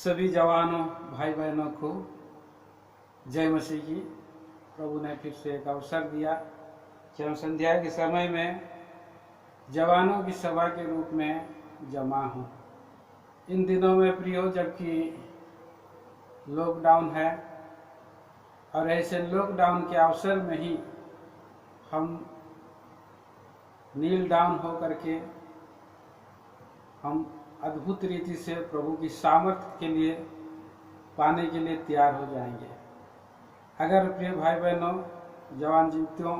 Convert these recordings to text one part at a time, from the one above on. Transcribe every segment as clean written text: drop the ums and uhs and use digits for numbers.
सभी जवानों भाई बहनों को जय मसीह की। प्रभु ने फिर से एक अवसर दिया कि हम संध्या के समय में जवानों की सभा के रूप में जमा हों। इन दिनों में प्रियो, जबकि लॉकडाउन है और ऐसे लॉकडाउन के अवसर में ही हम नील डाउन हो करके हम अद्भुत रीति से प्रभु की सामर्थ्य के लिए पाने के लिए तैयार हो जाएंगे। अगर प्रिय भाई बहनों, जवान जीवितों,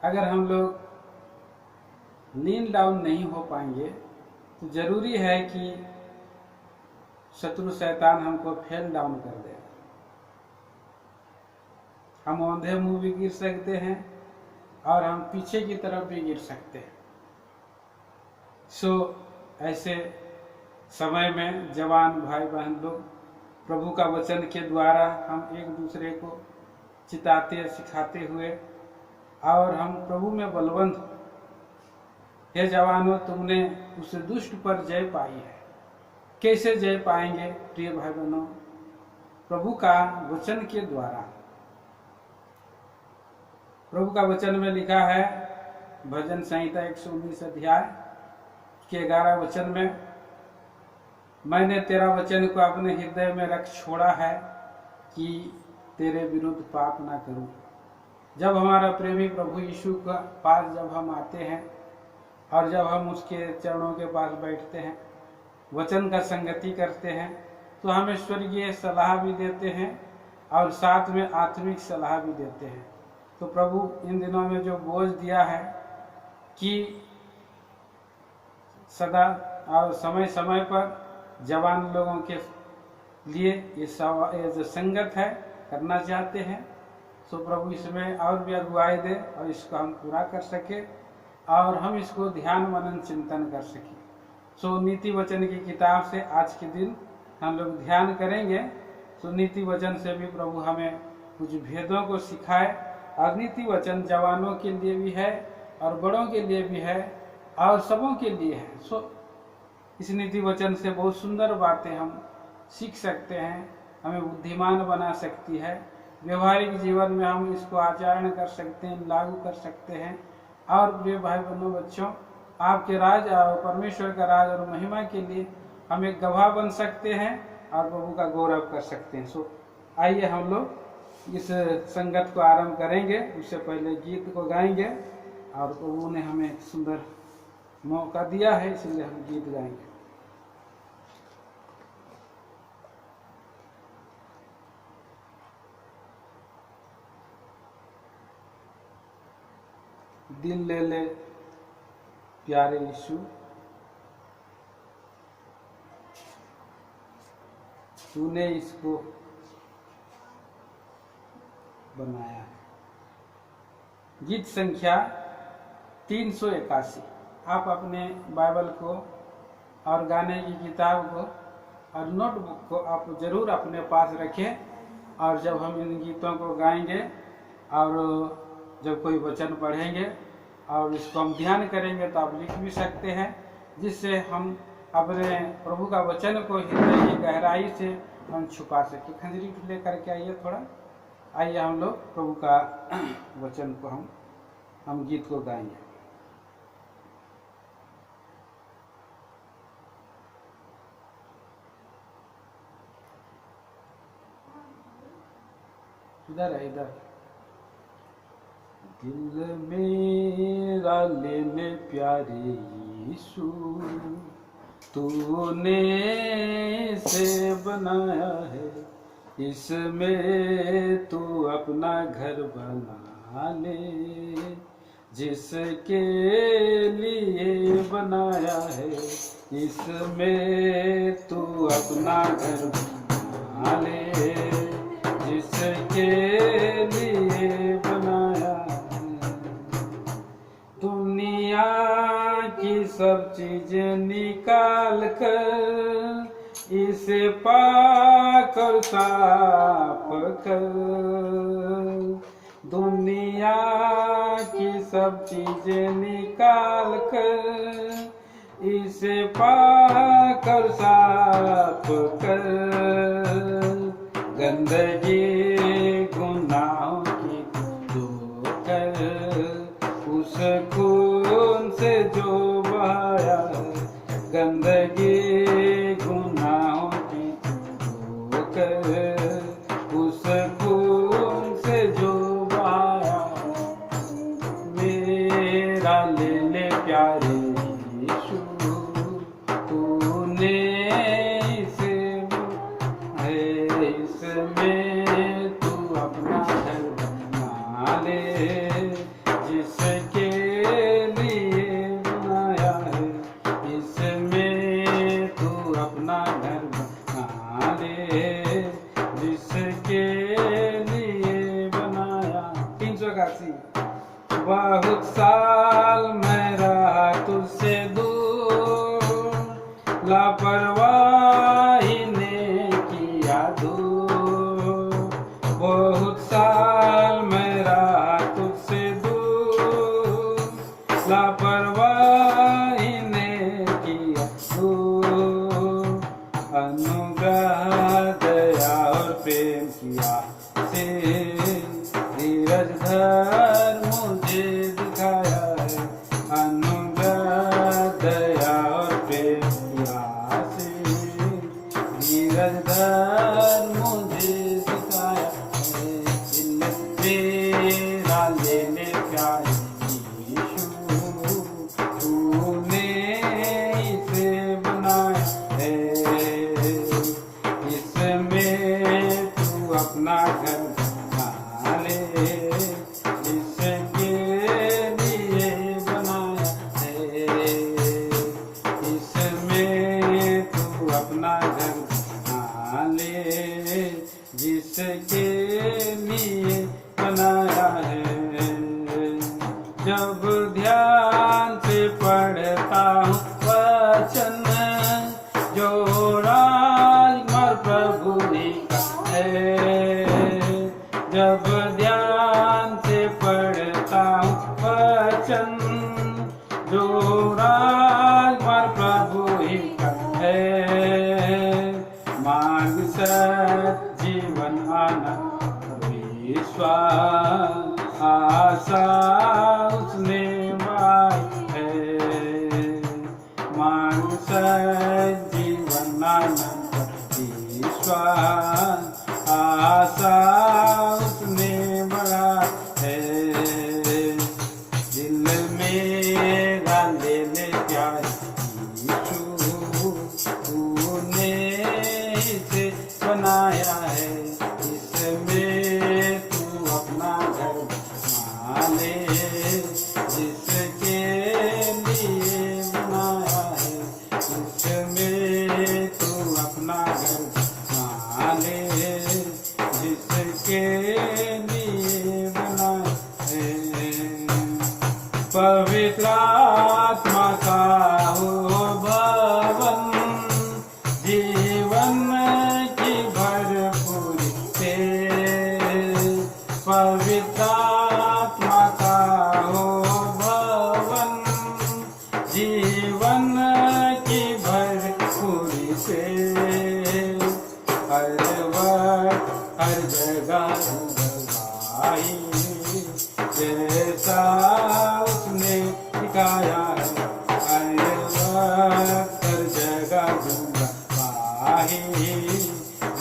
अगर हम लोग नील डाउन नहीं हो पाएंगे तो जरूरी है कि शत्रु शैतान हमको फेल डाउन कर दे। हम औंधे मुंह भी गिर सकते हैं और हम पीछे की तरफ भी गिर सकते हैं। ऐसे समय में जवान भाई बहन लोग प्रभु का वचन के द्वारा हम एक दूसरे को चिताते सिखाते हुए और हम प्रभु में बलवंत, हे जवानों, तुमने उस दुष्ट पर जय पाई है। कैसे जय पाएंगे प्रिय भाई बहनों? प्रभु का वचन के द्वारा। प्रभु का वचन में लिखा है, भजन संहिता 119 अध्याय के 11 वचन में, मैंने तेरा वचन को अपने हृदय में रख छोड़ा है कि तेरे विरुद्ध पाप ना करूं। जब हमारा प्रेमी प्रभु यीशु के पास जब हम आते हैं और जब हम उसके चरणों के पास बैठते हैं, वचन का संगति करते हैं, तो हमें स्वर्गीय सलाह भी देते हैं और साथ में आत्मिक सलाह भी देते हैं। तो प्रभु इन दिनों में जो बोझ दिया है कि सदा और समय समय पर जवान लोगों के लिए ये जो संगत है करना चाहते हैं, सो प्रभु इसमें और भी अगुवाई दे और इसको हम पूरा कर सके और हम इसको ध्यान मनन चिंतन कर सके। सो नीति वचन की किताब से आज के दिन हम लोग ध्यान करेंगे। सो नीति वचन से भी प्रभु हमें कुछ भेदों को सिखाए और नीति वचन जवानों के लिए भी है और बड़ों के लिए भी है और सबों के लिए है। सो इस नीति वचन से बहुत सुंदर बातें हम सीख सकते हैं, हमें बुद्धिमान बना सकती है। व्यवहारिक जीवन में हम इसको आचरण कर सकते हैं, लागू कर सकते हैं और प्रिय भाई बहनों, बच्चों, आपके राज और परमेश्वर का राज और महिमा के लिए हम एक गवाह बन सकते हैं और प्रभु का गौरव कर सकते हैं। सो आइए हम लोग इस संगत को आरंभ करेंगे। उससे पहले गीत को गाएंगे और प्रभु ने हमें एक सुंदर मौका दिया है, इसलिए हम गीत गाएंगे। दिल ले ले प्यारे यीशु, तूने इसको बनाया है। गीत संख्या 381। आप अपने बाइबल को और गाने की किताब को और नोटबुक को आप जरूर अपने पास रखें और जब हम इन गीतों को गाएंगे और जब कोई वचन पढ़ेंगे और इसको हम ध्यान करेंगे तो आप लिख भी सकते हैं, जिससे हम अपने प्रभु का वचन को हृदय की गहराई से हम छुपा सके। खंजरी लेकर के आइए थोड़ा, आइए हम लोग प्रभु का वचन को हम गीत को गाएंगे। इधर है, इधर। दिल मेरा ले ले प्यारे यीशु, तूने इसे बनाया है, इसमें तू अपना घर बना ले, जिसके लिए बनाया है, इसमें तू अपना घर बना ले, जिसके लिए बनाया है। दुनिया की सब चीजें निकाल कर इसे पाक और साफ कर, दुनिया की सब चीजें निकाल कर इसे पाकर साफ कर गंदगी गुनाहों की धोकर, उस खून से जो बहाया गंदगी गुनाहों की धोकर, उस खून से जो बहाया मेरा ले ले प्यारे यीशु, तूने इसे है इसमें तू अपना घर बना ले, जिसके लिए बनाया है इसमें तू अपना घर बना ले, जिसके लिए बनाया। 381। बहुत साल मैं रहा तुझसे दूर, लापरवाही ने किया दूर, बहुत साल मैं रहा तुझसे दूर, लापरवाही ने किया दूर, अनुग्रह दया और प्रेम किया से धीरज धर मुझे दिखाया है, अनुग्रह दया और प्रेम किया से धीरज धर मुझे दिखाया है, मेरा ले ले प्यारे यीशु, तूने इसे बनाया है, इसमें तू अपना घर बना ले, जिसके लिए बनाया है, इसमें तू अपना घर बना ले, जिसके लिए बनाया है। जब ध्यान से पढ़ता हूँ वचन, जो राजकुमार प्रभु ही का है, जब ध्यान से पढ़ता हूँ वचन, जो राजकुमार प्रभु ही का है, मार्ग सत्य जीवन आनंद विश्वास आशा उसने पाई है, मार्ग सत्य जीवन आनंद विश्वास आशा उसने बड़ा है, दिल मेरा ले ले प्यारे यीशु, तूने इसे बनाया है, इसमें तू अपना घर बना ले, जिसके लिए बनाया है, इसमें तू अपना घर बना ले, जिसके लिए बनाया है। पवित्र आत्मा का हो भवन, जीवन की भरपूरी से, पवित्र आत्मा का हो भवन, जीवन की भरपूरी से, हर वक्त हर जगह गवाही जैसा उसने दिखाया है, हर वक्त हर जगह गवाही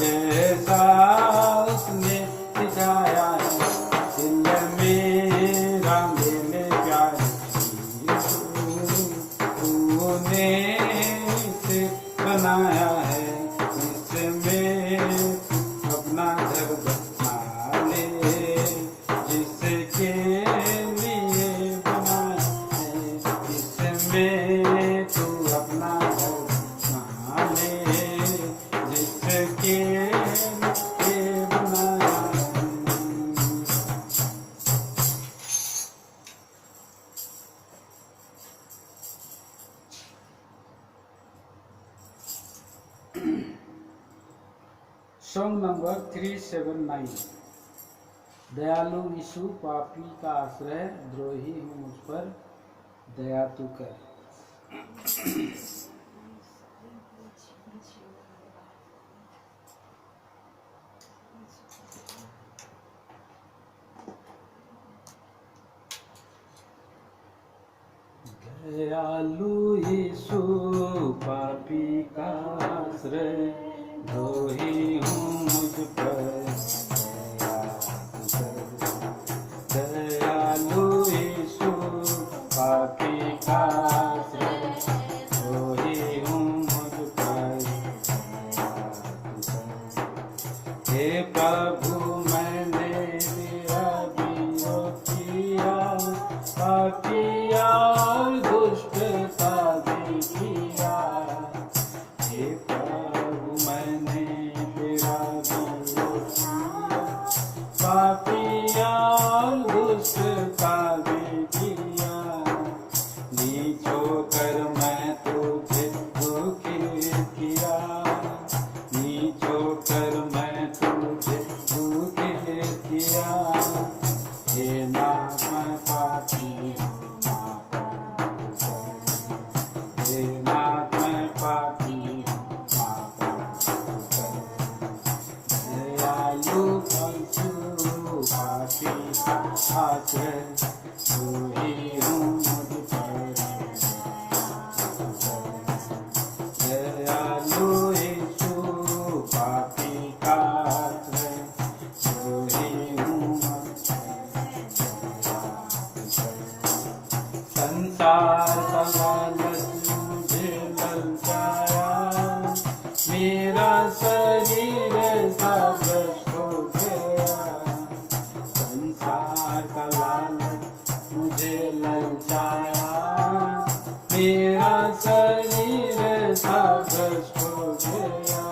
जैसा उसने दिखाया है, दिल मेरा मेरे प्यारे यीशु, तूने इसे बनाया है, इसमें अपना घर बना ले, जिसके लिए बनाया है, इसमें तू अपना घर बना ले, जिसके लिए बनाया है। Song number 379। दयालु यीशु पापी का आश्रय, द्रोही हूँ मुझ पर दया तू कर। दयालु यीशु पापी का आश्रय, द्रोही हूँ मुझ पर दयालु यीशु पापी का आश्रय, द्रोही हूँ मुझ पर। हे प्रभु मैंने तेरा विरोध किया, पापिया और दुष्टता भी किया। हे प्रभु मैंने तेरा विरोध किया, पापिया और दुष्टता भी किया। नीच होकर मैं तुझे दुखी किया, नीच होकर मैं तुझे दुखी किया। हे नाथ मैं पापी हूँ, हे नाथ मैं पापी हूँ, दयालु यीशु पापी का आश्रय, द्रोही हूँ मुझ पर। दयालु यीशु पापी का आश्रय, द्रोही हूँ मुझ पर। संसार का लालच मुझे ललचाया, मेरा शरीर सा भ्रष्ट हो गया। संसार का लालच मुझे ललचाया, मेरा शरीर सा भ्रष्ट हो गया।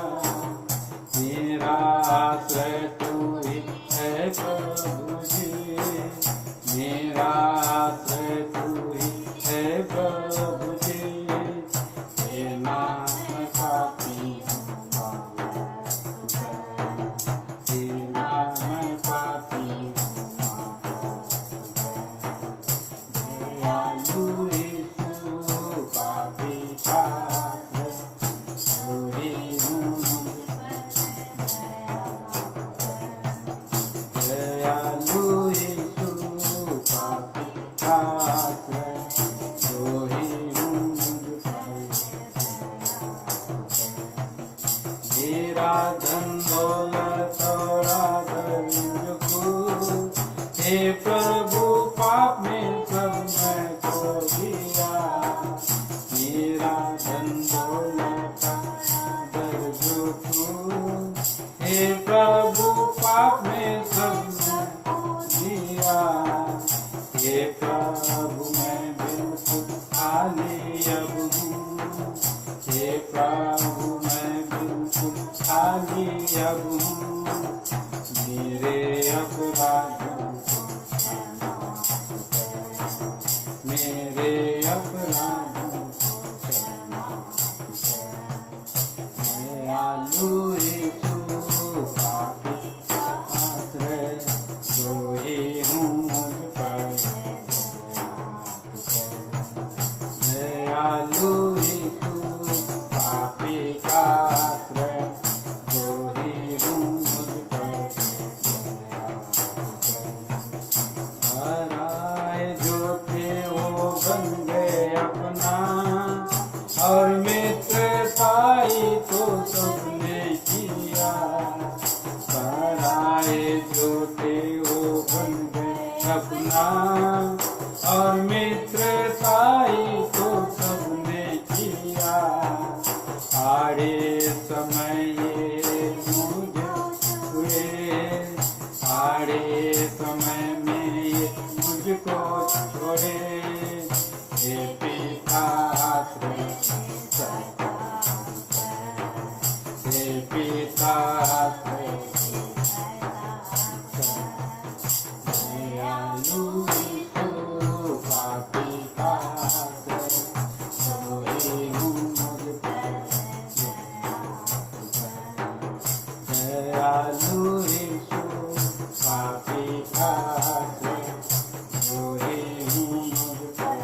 मेरा आश्रय तू ही है प्रभु जी, मेरा आश्रय तू ही है प्रभु जी। हे नाथ मैं पापी हूँ, हे नाथ मैं पापी हूँ। दयालु यीशु पापी का आश्रय, द्रोही हूँ दयालु यीशु पापी का आश्रय, द्रोही हूँ मुझ पर। मेरा धन दौलत और आदर मुझको, हे प्रभु पाप में सब मैं खो दिया। मेरा धन दौलत आदर जो तू, हे प्रभु पाप में सब मैं खो दिया। हे प्रभु मैं बिल्कुल खाली अब हूँ, हे प्रभु मैं बिल्कुल खाली अब हूँ। मेरे अपराधों को क्षमा कर, मेरे अपराधों को क्षमा कर। दयालु यीशु पापी का आश्रय, द्रोही हूँ मुझ पर। दयालु यीशु पापी का आश्रय, द्रोही हूँ मुझ पर। पराए जो थे वो बन गए अपना, और मित्रताई तो सबने किया। पराए जो थे वो बन गए अपना, और मित्रताई तो सबने किया। आड़े समय ये मुझे छुए, आड़े समय में ये मुझको छोड़े। हे पिता आश्रय करता, हे पिता आश्रय दयालु यीशु पापी का आश्रय, द्रोही हूँ मुझ पर। दयालु यीशु पापी का आश्रय, द्रोही हूँ मुझ पर।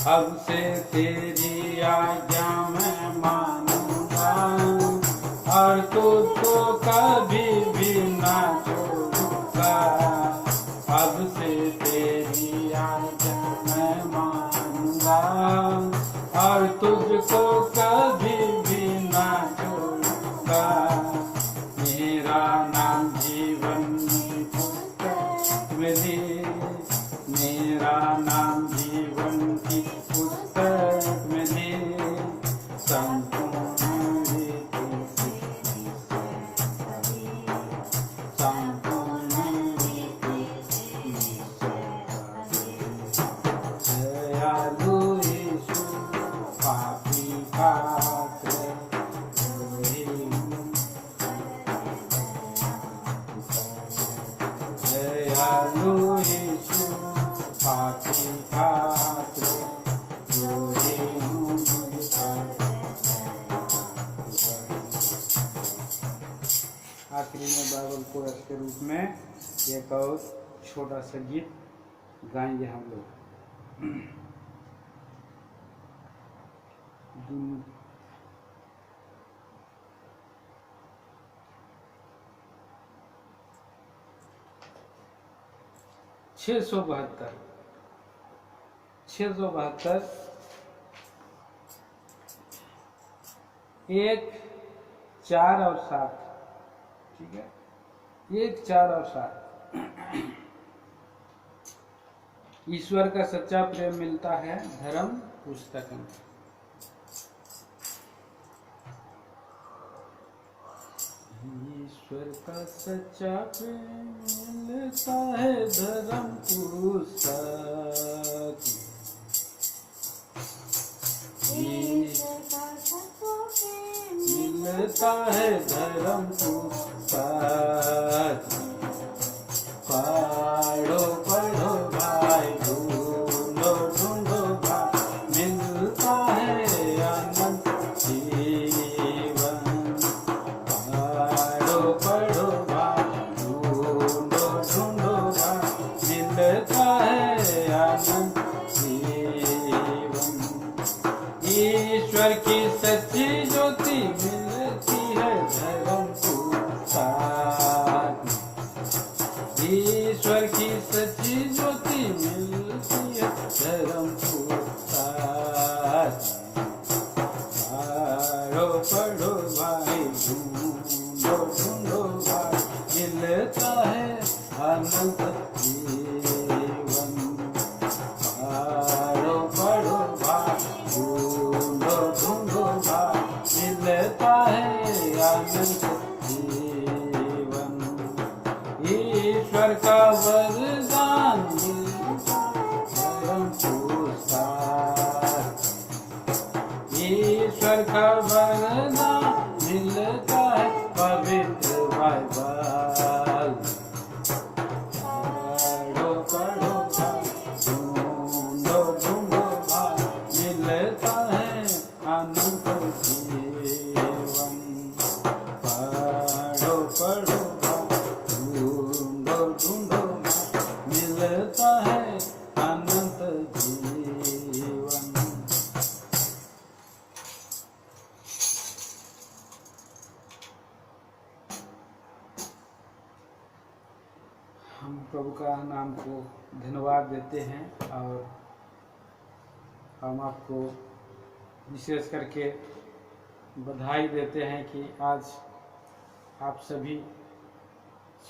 अब से तेरी आज्ञा मैं मानूंगा और तुझको कभी भी ना छोड़ूंगा। अब से तेरी आज्ञा मैं मानूंगा और तुझको कभी भी ना छोड़ूंगा। मेरा नाम जीवन की पुस्तक में लिख, मेरा नाम जीवन की पुस्तक में लिख। संपूर्ण रीति से संपूर्ण रीति से दयालु यीशु पापी पात्र दयालु यीशु पापी पात्र आखिरी में बाइबल कोरस के रूप में एक और छोटा सा गीत गाएंगे हम लोग। 672 1 4 और 7, ठीक है, 1 4 और 7। ईश्वर का सच्चा प्रेम मिलता है धर्म पुस्तक में। ईश्वर का सच्चा प्रेम मिलता है धर्म पुस्तक। मिलता है धर्म पुस्तक। पढ़ो पढ़ो भाई, ढूंढो ढूंढो भाई, मिलता है अनंत जीवन। पढ़ो पढ़ो भाई, ढूंढो ढूंढो भाई, मिलता है अनंत जीवन। ईश्वर की सच्ची ज्योति मिलती है धर्म पुस्तक। ईश्वर की सच्ची ज्योति मिलती है धर्म पुस्तक। पढ़ो पढ़ो भाई, ढूंढो ढूंढो भाई, मिलता है अनंत जीवन। पढ़ो पढ़ो भाई, ढूंढो ढूंढो भाई, मिलता है अनंत जीवन। ईश्वर का वरदान धर्म पुस्तक। ईश्वर का वरदान मिलता है पवित्र बाइबल। पढ़ो पढ़ो भाई, ढूंढो ढूंढो भाई, मिलता है अनंत जीवन। पढ़ो पढ़ो भाई, ढूंढो ढूंढो भाई, मिलता है अनंत जीवन। हम प्रभु का नाम को धन्यवाद देते हैं और हम आपको विशेष करके बधाई देते हैं कि आज आप सभी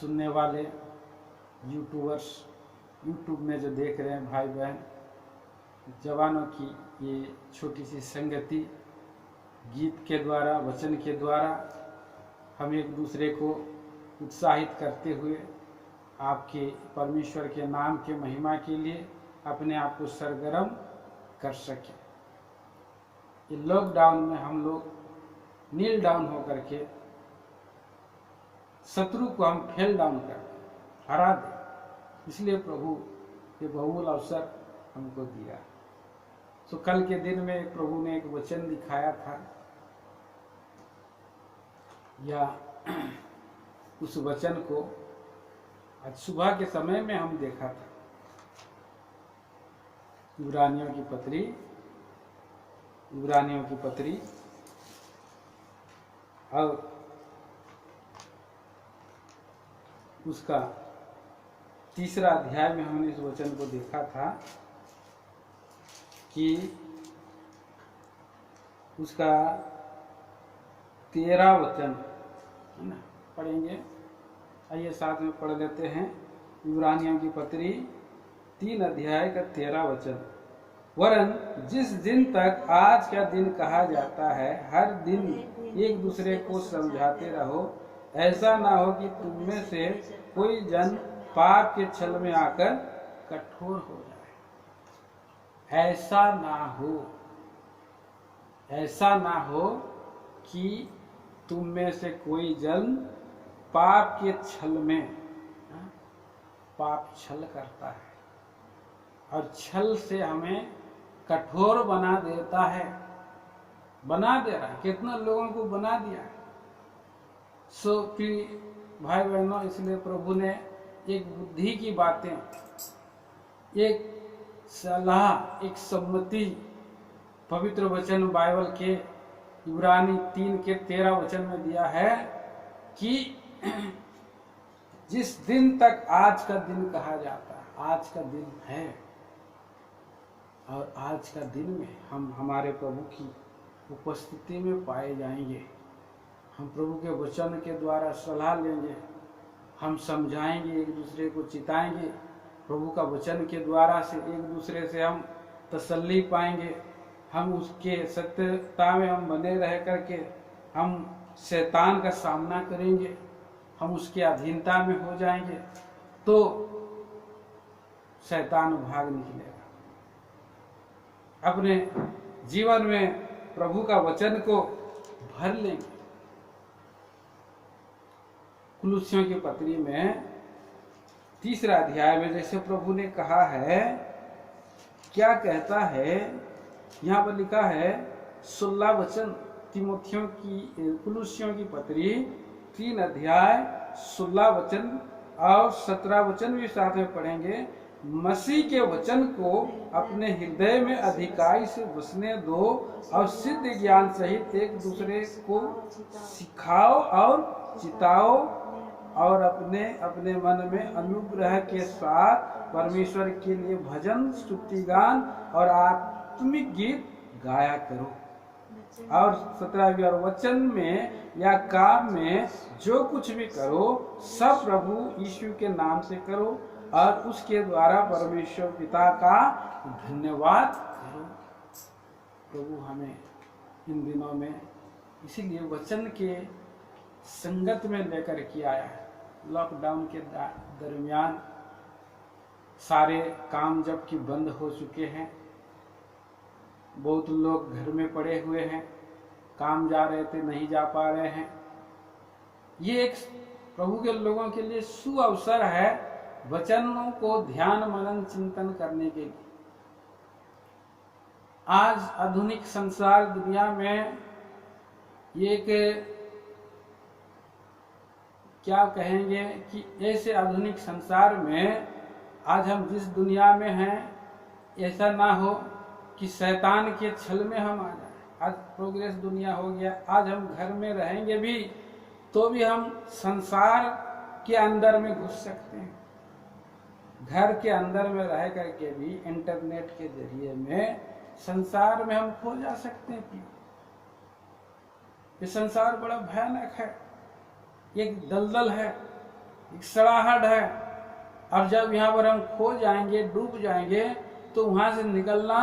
सुनने वाले यूट्यूबर्स, यूट्यूब में जो देख रहे हैं भाई बहन, जवानों की ये छोटी सी संगति गीत के द्वारा, वचन के द्वारा हम एक दूसरे को उत्साहित करते हुए आपके परमेश्वर के नाम के महिमा के लिए अपने आप को सरगर्म कर सकें। ये लॉकडाउन में हम लोग नील डाउन होकर के शत्रु को हम फेल डाउन कर हरा दें, इसलिए प्रभु ये बहुमूल्य अवसर हमको दिया। तो कल के दिन में प्रभु ने एक वचन दिखाया था, या उस वचन को आज सुबह के समय में हम देखा था। इब्रानियों की पत्री इब्रानियों की पत्री और उसका 3रा अध्याय में हमने इस वचन को देखा था कि उसका 13 वचन है ना, पढ़ेंगे। आइए साथ में पढ़ लेते हैं। इब्रानियों की पत्री 3 अध्याय का 13 वचन। वरन जिस दिन तक आज का दिन कहा जाता है, हर दिन एक दूसरे को समझाते रहो, ऐसा ना हो कि तुम में से कोई जन पाप के छल में आकर कठोर हो जाए। ऐसा ना हो कि तुम में से कोई जन पाप के छल में, पाप छल करता है और छल से हमें कठोर बना देता है, बना दे रहा है, कितना लोगों को बना दिया है। सो फिर भाई बहनों, इसलिए प्रभु ने एक बुद्धि की बातें, एक सलाह, एक सम्मति पवित्र वचन बाइबल के इब्रानी 3 के 13 वचन में दिया है कि जिस दिन तक आज का दिन कहा जाता है, आज का दिन है और आज का दिन में हम हमारे प्रभु की उपस्थिति में पाए जाएंगे। हम प्रभु के वचन के द्वारा सलाह लेंगे, हम समझाएंगे, एक दूसरे को चिताएंगे। प्रभु का वचन के द्वारा से एक दूसरे से हम तसल्ली पाएंगे। हम उसके सत्यता में हम बने रह करके हम शैतान का सामना करेंगे, हम उसके अधीनता में हो जाएंगे, तो शैतान भाग निकलेगा। अपने जीवन में प्रभु का वचन को भर लेंगे। कुलुस्सियों की पत्री में 3रा अध्याय में जैसे प्रभु ने कहा है, क्या कहता है, यहाँ पर लिखा है 16 वचन, तिमोथियों की कुलुस्सियों की पत्री 3 अध्याय 16 वचन और 17 वचन भी साथ में पढ़ेंगे। मसीह के वचन को अपने हृदय में अधिकाई से बसने दो और सिद्ध ज्ञान सहित एक दूसरे को सिखाओ और चिताओ और अपने अपने मन में अनुग्रह के साथ परमेश्वर के लिए भजन, स्तुतिगान और आत्मिक गीत गाया करो। और 17वें वचन में या काम में जो कुछ भी करो, सब प्रभु यीशु के नाम से करो और उसके द्वारा परमेश्वर पिता का धन्यवाद करो। प्रभु हमें इन दिनों में इसीलिए वचन के संगत में लेकर के आया है। लॉकडाउन के दरमियान सारे काम जबकि बंद हो चुके हैं, बहुत लोग घर में पड़े हुए हैं, काम जा रहे थे नहीं जा पा रहे हैं। ये एक प्रभु के लोगों के लिए सुअवसर है वचनों को ध्यान मनन चिंतन करने के लिए। आज आधुनिक संसार दुनिया में एक क्या कहेंगे कि ऐसे आधुनिक संसार में आज हम जिस दुनिया में हैं, ऐसा ना हो कि शैतान के छल में हम आ जाए। आज प्रोग्रेस दुनिया हो गया, आज हम घर में रहेंगे भी तो भी हम संसार के अंदर में घुस सकते हैं। घर के अंदर में रह करके भी इंटरनेट के जरिए में संसार में हम खो जा सकते हैं। ये संसार बड़ा भयानक है, एक दलदल है, एक सड़ाहट है, और जब यहाँ पर हम खो जाएंगे, डूब जाएंगे, तो वहां से निकलना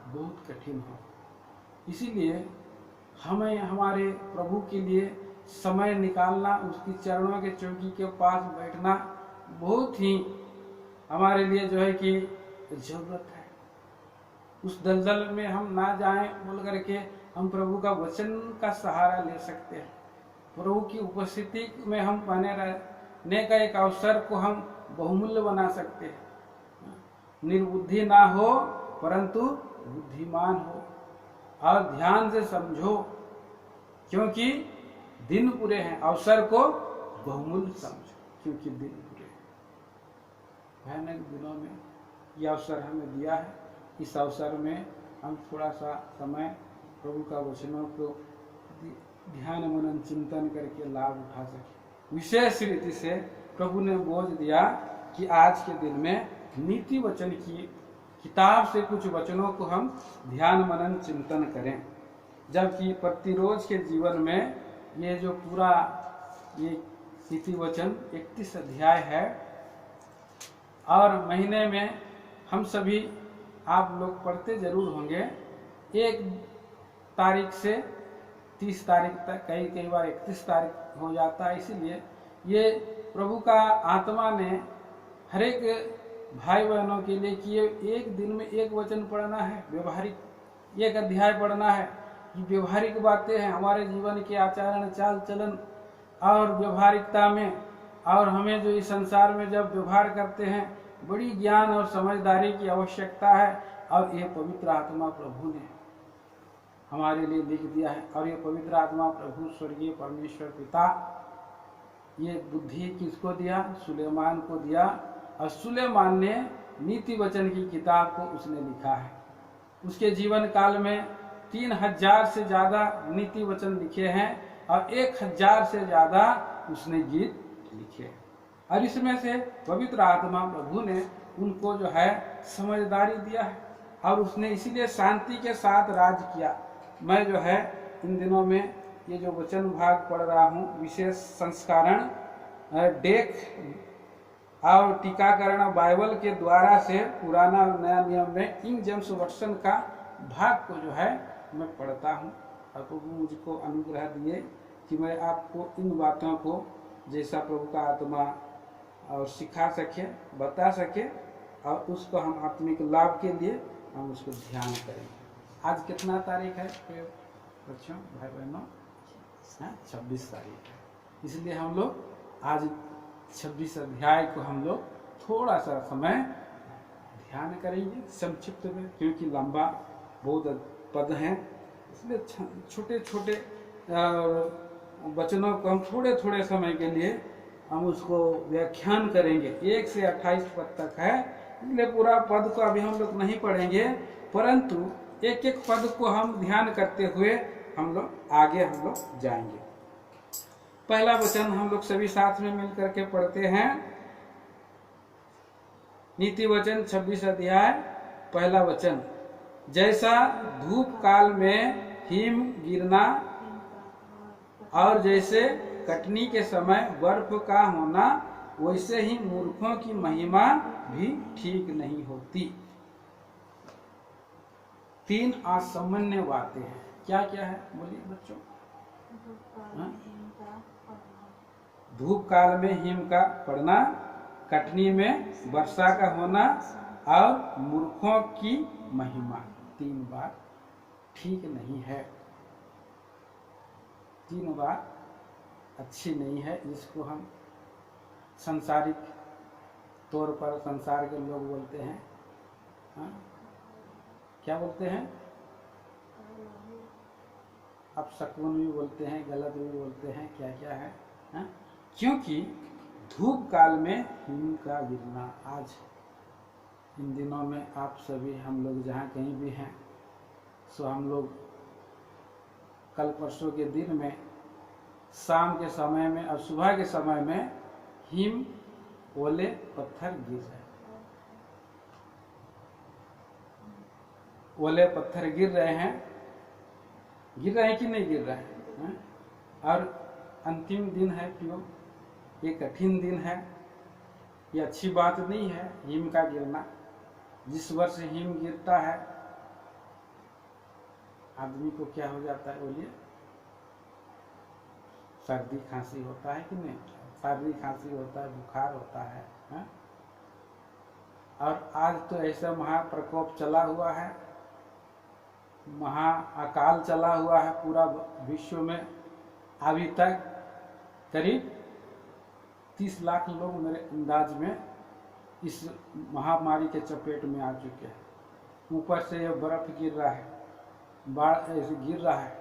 बहुत कठिन हो। इसीलिए हमें हमारे प्रभु के लिए समय निकालना, उसकी चरणों के चौकी के पास बैठना बहुत ही हमारे लिए जो है कि जरूरत है। उस दलदल में हम ना जाएं बोल करके हम प्रभु का वचन का सहारा ले सकते हैं। प्रभु की उपस्थिति में हम बने रहने का एक अवसर को हम बहुमूल्य बना सकते हैं। निर्बुद्धि ना हो परंतु बुद्धिमान हो, और ध्यान से समझो, क्योंकि दिन पूरे हैं। अवसर को बहुमूल्य समझो, क्योंकि दिन पूरे हैं। भयानक दिनों में यह अवसर हमें दिया है। इस अवसर में हम थोड़ा सा समय प्रभु का वचनों को ध्यान मनन चिंतन करके लाभ उठा सके। विशेष रीति से प्रभु ने बोझ दिया कि आज के दिन में नीति वचन की किताब से कुछ वचनों को हम ध्यान मनन चिंतन करें, जबकि प्रतिरोज के जीवन में ये जो पूरा ये नीति वचन 31 अध्याय है, और महीने में हम सभी आप लोग पढ़ते जरूर होंगे, 1 तारीख से 30 तारीख तक, कई बार 31 तारीख हो जाता है। इसीलिए ये प्रभु का आत्मा ने हर एक भाई बहनों के लिए कि ये एक दिन में एक वचन पढ़ना है, व्यवहारिक एक अध्याय पढ़ना है, कि व्यवहारिक बातें हैं हमारे जीवन के आचरण चाल चलन और व्यवहारिकता में, और हमें जो इस संसार में जब व्यवहार करते हैं बड़ी ज्ञान और समझदारी की आवश्यकता है, और ये पवित्र आत्मा प्रभु ने हमारे लिए लिख दिया है। और ये पवित्र आत्मा प्रभु स्वर्गीय परमेश्वर पिता ये बुद्धि किसको दिया? सुलेमान को दिया, और सुलेमान ने नीति वचन की किताब को उसने लिखा है। उसके जीवन काल में 3000 से ज्यादा नीति वचन लिखे हैं, और 1000 से ज्यादा उसने गीत लिखे। और इसमें से पवित्र आत्मा प्रभु ने उनको जो है समझदारी दिया है, और उसने इसीलिए शांति के साथ राज किया। मैं जो है इन दिनों में ये जो वचन भाग पढ़ रहा हूँ, विशेष संस्करण डेक और टीकाकरण बाइबल के द्वारा से पुराना और नया नियम में किंग जेम्स वर्सन का भाग को जो है मैं पढ़ता हूँ। और प्रभु मुझको अनुग्रह दिए कि मैं आपको इन बातों को जैसा प्रभु का आत्मा और सिखा सके, बता सके, और उसको हम आत्मिक लाभ के लिए हम उसको ध्यान करेंगे। आज कितना तारीख है बच्चों, भाई बहनों? 26 तारीख है। इसलिए हम लोग आज 26 अध्याय को हम लोग थोड़ा सा समय ध्यान करेंगे संक्षिप्त में, क्योंकि लंबा बहुत पद हैं, इसलिए छोटे छोटे वचनों को हम थोड़े थोड़े समय के लिए हम उसको व्याख्यान करेंगे। 1 से 28 पद तक है, इसलिए पूरा पद को अभी हम लोग नहीं पढ़ेंगे, परंतु एक एक पद को हम ध्यान करते हुए हम लोग आगे हम लोग जाएंगे। पहला वचन हम लोग सभी साथ में मिलकर के पढ़ते हैं। नीति वचन 26 अध्याय पहला वचन, जैसा धूप काल में हिम गिरना और जैसे कटनी के समय बर्फ का होना, वैसे ही मूर्खों की महिमा भी ठीक नहीं होती। 3 असामान्य बातें हैं। क्या क्या है बोलिए बच्चों? धूप काल में हिम का पड़ना, कटनी में वर्षा का होना, और मूर्खों की महिमा। 3 बात ठीक नहीं है, 3 बात अच्छी नहीं है। इसको हम सांसारिक तौर पर संसार के लोग बोलते हैं, क्या बोलते हैं? अब शकुन भी बोलते हैं, गलत भी बोलते हैं, क्या क्या है, हा? क्योंकि धूप काल में हिम का गिरना, आज इन दिनों में आप सभी हम लोग जहाँ कहीं भी हैं, सो हम लोग कल परसों के दिन में शाम के समय में और सुबह के समय में हिम ओले पत्थर गिर रहे, ओले पत्थर गिर रहे हैं कि नहीं गिर रहे हैं? और अंतिम दिन है क्यों? ये कठिन दिन है, ये अच्छी बात नहीं है हिम का गिरना। जिस वर्ष हिम गिरता है आदमी को क्या हो जाता है बोलिए? सर्दी खांसी होता है कि नहीं? सर्दी खांसी होता है, बुखार होता है? और आज तो ऐसा महाप्रकोप चला हुआ है, महाअकाल चला हुआ है पूरा विश्व में। अभी तक करीब 30 लाख लोग मेरे अंदाज में इस महामारी के चपेट में आ चुके हैं। ऊपर से ये बर्फ गिर रहा है, बाढ़ ऐसे गिर रहा है,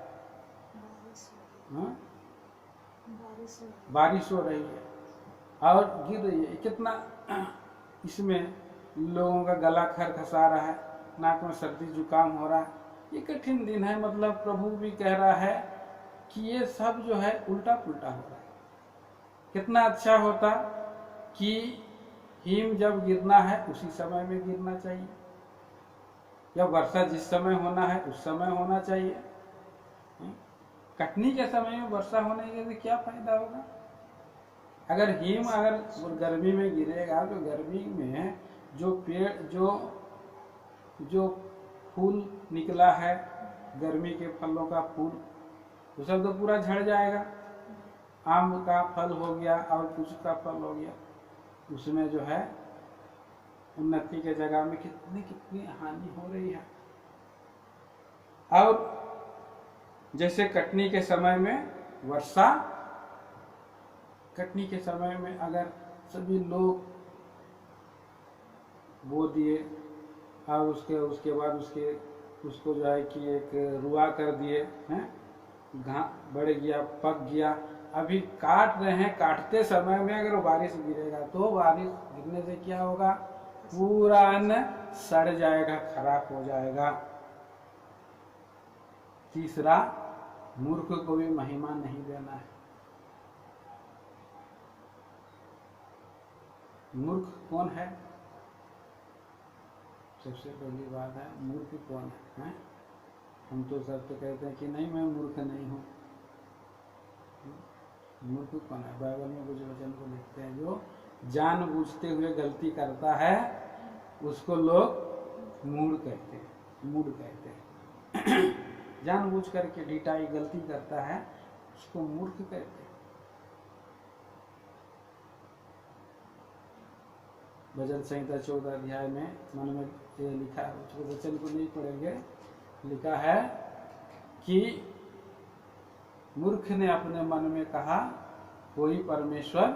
बारिश हो रही है और गिर रही है। कितना इसमें लोगों का गला खरखसा रहा है, नाक में सर्दी जुकाम हो रहा है, ये कठिन दिन है। मतलब प्रभु भी कह रहा है कि ये सब जो है उल्टा पुल्टा हो रहा है। कितना अच्छा होता कि हिम जब गिरना है उसी समय में गिरना चाहिए, या वर्षा जिस समय होना है उस समय होना चाहिए। कटनी के समय में वर्षा होने के क्या फायदा होगा? अगर हिम अगर गर्मी में गिरेगा तो गर्मी में जो पेड़ जो फूल निकला है, गर्मी के फलों का फूल, वो सब तो पूरा झड़ जाएगा। आम का फल हो गया और कुछ का फल हो गया, उसमें जो है उन्नति के जगह में कितनी हानि हो रही है। और जैसे कटनी के समय में वर्षा, कटनी के समय में अगर सभी लोग बो दिए और उसके बाद उसको जो है कि एक रुआ कर दिए हैं, बढ़ गया, पक गया, अभी काट रहे हैं, काटते समय में अगर बारिश गिरेगा तो बारिश गिरने से क्या होगा? पूरा अन्न सड़ जाएगा, खराब हो जाएगा। तीसरा, मूर्ख को भी महिमा नहीं देना है। मूर्ख कौन है? सबसे पहली बात है, मूर्ख कौन है? हम तो सब तो कहते हैं कि नहीं, मैं मूर्ख नहीं हूँ। मूर्ख कौन है? बाइबल में कुछ वचन को लिखते हैं, जो जानबूझते हुए गलती करता है उसको लोग मूढ़ कहते हैं। मूढ़ कहते हैं जानबूझ करके ढिठाई गलती करता है उसको मूर्ख कहते हैं। भजन संहिता 14 अध्याय में मन में ये लिखा है, उसको वचन को नहीं पढ़ेंगे, लिखा है कि मूर्ख ने अपने मन में कहा कोई परमेश्वर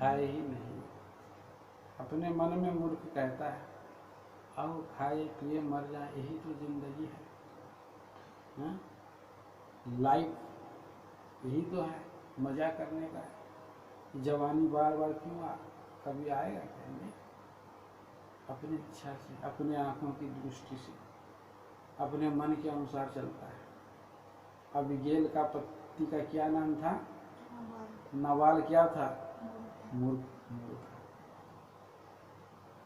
है ही नहीं। अपने मन में मूर्ख कहता है आओ खाए पिए मर जाए, यही तो जिंदगी है, लाइफ यही तो है, मजा करने का है। जवानी बार बार क्यों कभी आएगा? कहेंगे अपनी इच्छा से, अपने आंखों की दृष्टि से, अपने मन के अनुसार चलता है। अबिगेल का पति का क्या नाम था? नवाल क्या था? मूर्ख।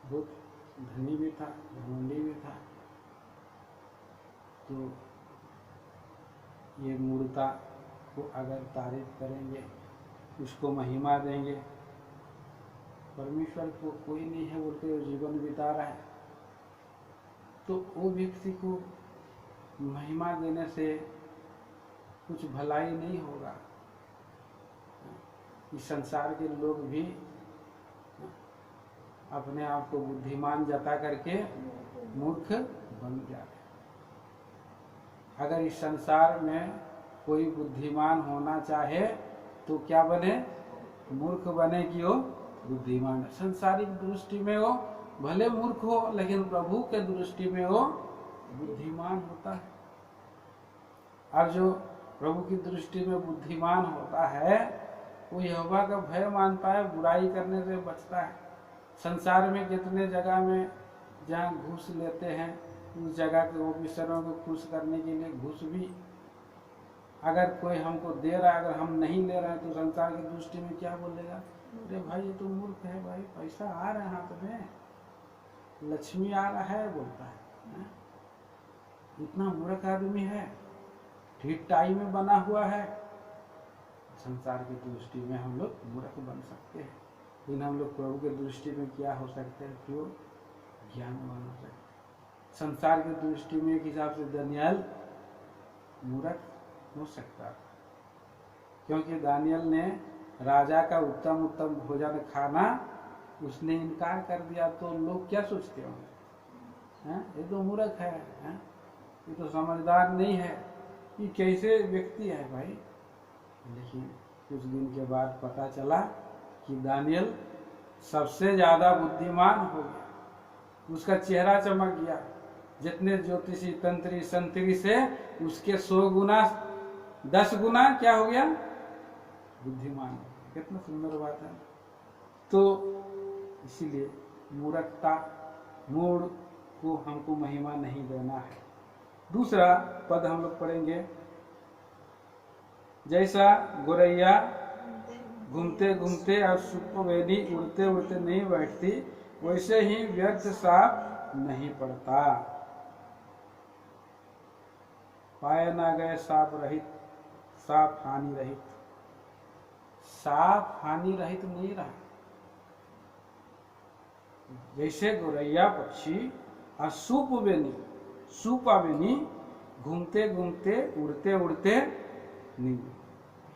बहुत धनी भी था, घमंडी भी था। तो ये मूर्खता को अगर तारीफ करेंगे, उसको महिमा देंगे, परमेश्वर को कोई नहीं है बोलते हुए जीवन बिता रहा है, तो वो व्यक्ति को महिमा देने से कुछ भलाई नहीं होगा। इस संसार के लोग भी अपने आप को बुद्धिमान जता करके मूर्ख बन जाते। अगर इस संसार में कोई बुद्धिमान होना चाहे तो क्या बने? मूर्ख बने कि वो बुद्धिमान। संसारिक दृष्टि में वो भले मूर्ख हो, लेकिन प्रभु के दृष्टि में वो बुद्धिमान होता है। और जो प्रभु की दृष्टि में बुद्धिमान होता है वो यहोवा का भय मानता है, बुराई करने से बचता है। संसार में कितने जगह में जहाँ घूस लेते हैं, उस जगह के ऑफिसरों को खुश करने के लिए घूस भी अगर कोई हमको दे रहा है, अगर हम नहीं ले रहे हैं तो संसार की दृष्टि में क्या बोलेगा? अरे भाई ये तो मूर्ख है, भाई पैसा आ रहा है हाथ में, लक्ष्मी आ रहा है बोलता है। इतना मूर्ख आदमी है, ढिठाई में बना हुआ है। संसार की दृष्टि में हम लोग मूर्ख बन सकते हैं, लेकिन हम लोग प्रभु की दृष्टि में क्या हो सकते हैं? प्योर ज्ञानवान हो सकते हैं। संसार की दृष्टि में एक हिसाब से दानियल मूर्ख हो सकता है, क्योंकि दानियल ने राजा का उत्तम भोजन खाना उसने इनकार कर दिया, तो लोग क्या सोचते होंगे? ये तो मूर्ख है, ये तो समझदार नहीं है, ये कैसे व्यक्ति है भाई। लेकिन कुछ दिन के बाद पता चला कि दानियल सबसे ज्यादा बुद्धिमान हो गया, उसका चेहरा चमक गया। जितने ज्योतिषी तंत्री संतरी से उसके 100 गुना 10 गुना क्या हो गया? बुद्धिमान। कितना सुंदर बात है। तो इसीलिए मूर्खता, मूढ़ को हमको महिमा नहीं देना है। दूसरा पद हम लोग पढ़ेंगे, जैसा गोरैया घूमते घूमते और सुपवेली उड़ते उड़ते नहीं बैठती, वैसे ही व्यर्थ साप नहीं पड़ता। पाया ना गए साप रहित, साप हानि रहित। साप हानि रहित नहीं रहा। जैसे गोरैया पक्षी और सुपवेनी घूमते घूमते उड़ते उड़ते नहीं।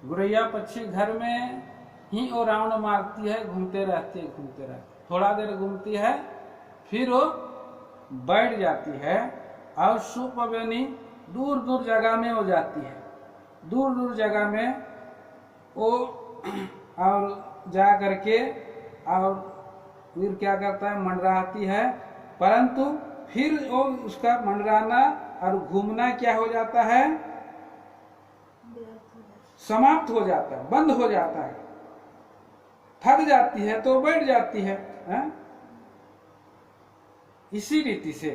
गोरैया पक्षी घर में ही वो राउंड मारती है, घूमते रहती है, थोड़ा देर घूमती है, फिर वो बैठ जाती है। और सुपवेनी दूर दूर जगह में हो जाती है, दूर दूर जगह में वो और जा करके और फिर क्या करता है, मंडराती है। परंतु फिर वो उसका मंडराना और घूमना क्या हो जाता है, समाप्त हो जाता है, बंद हो जाता है। थक जाती है तो बैठ जाती है। इसी रीति से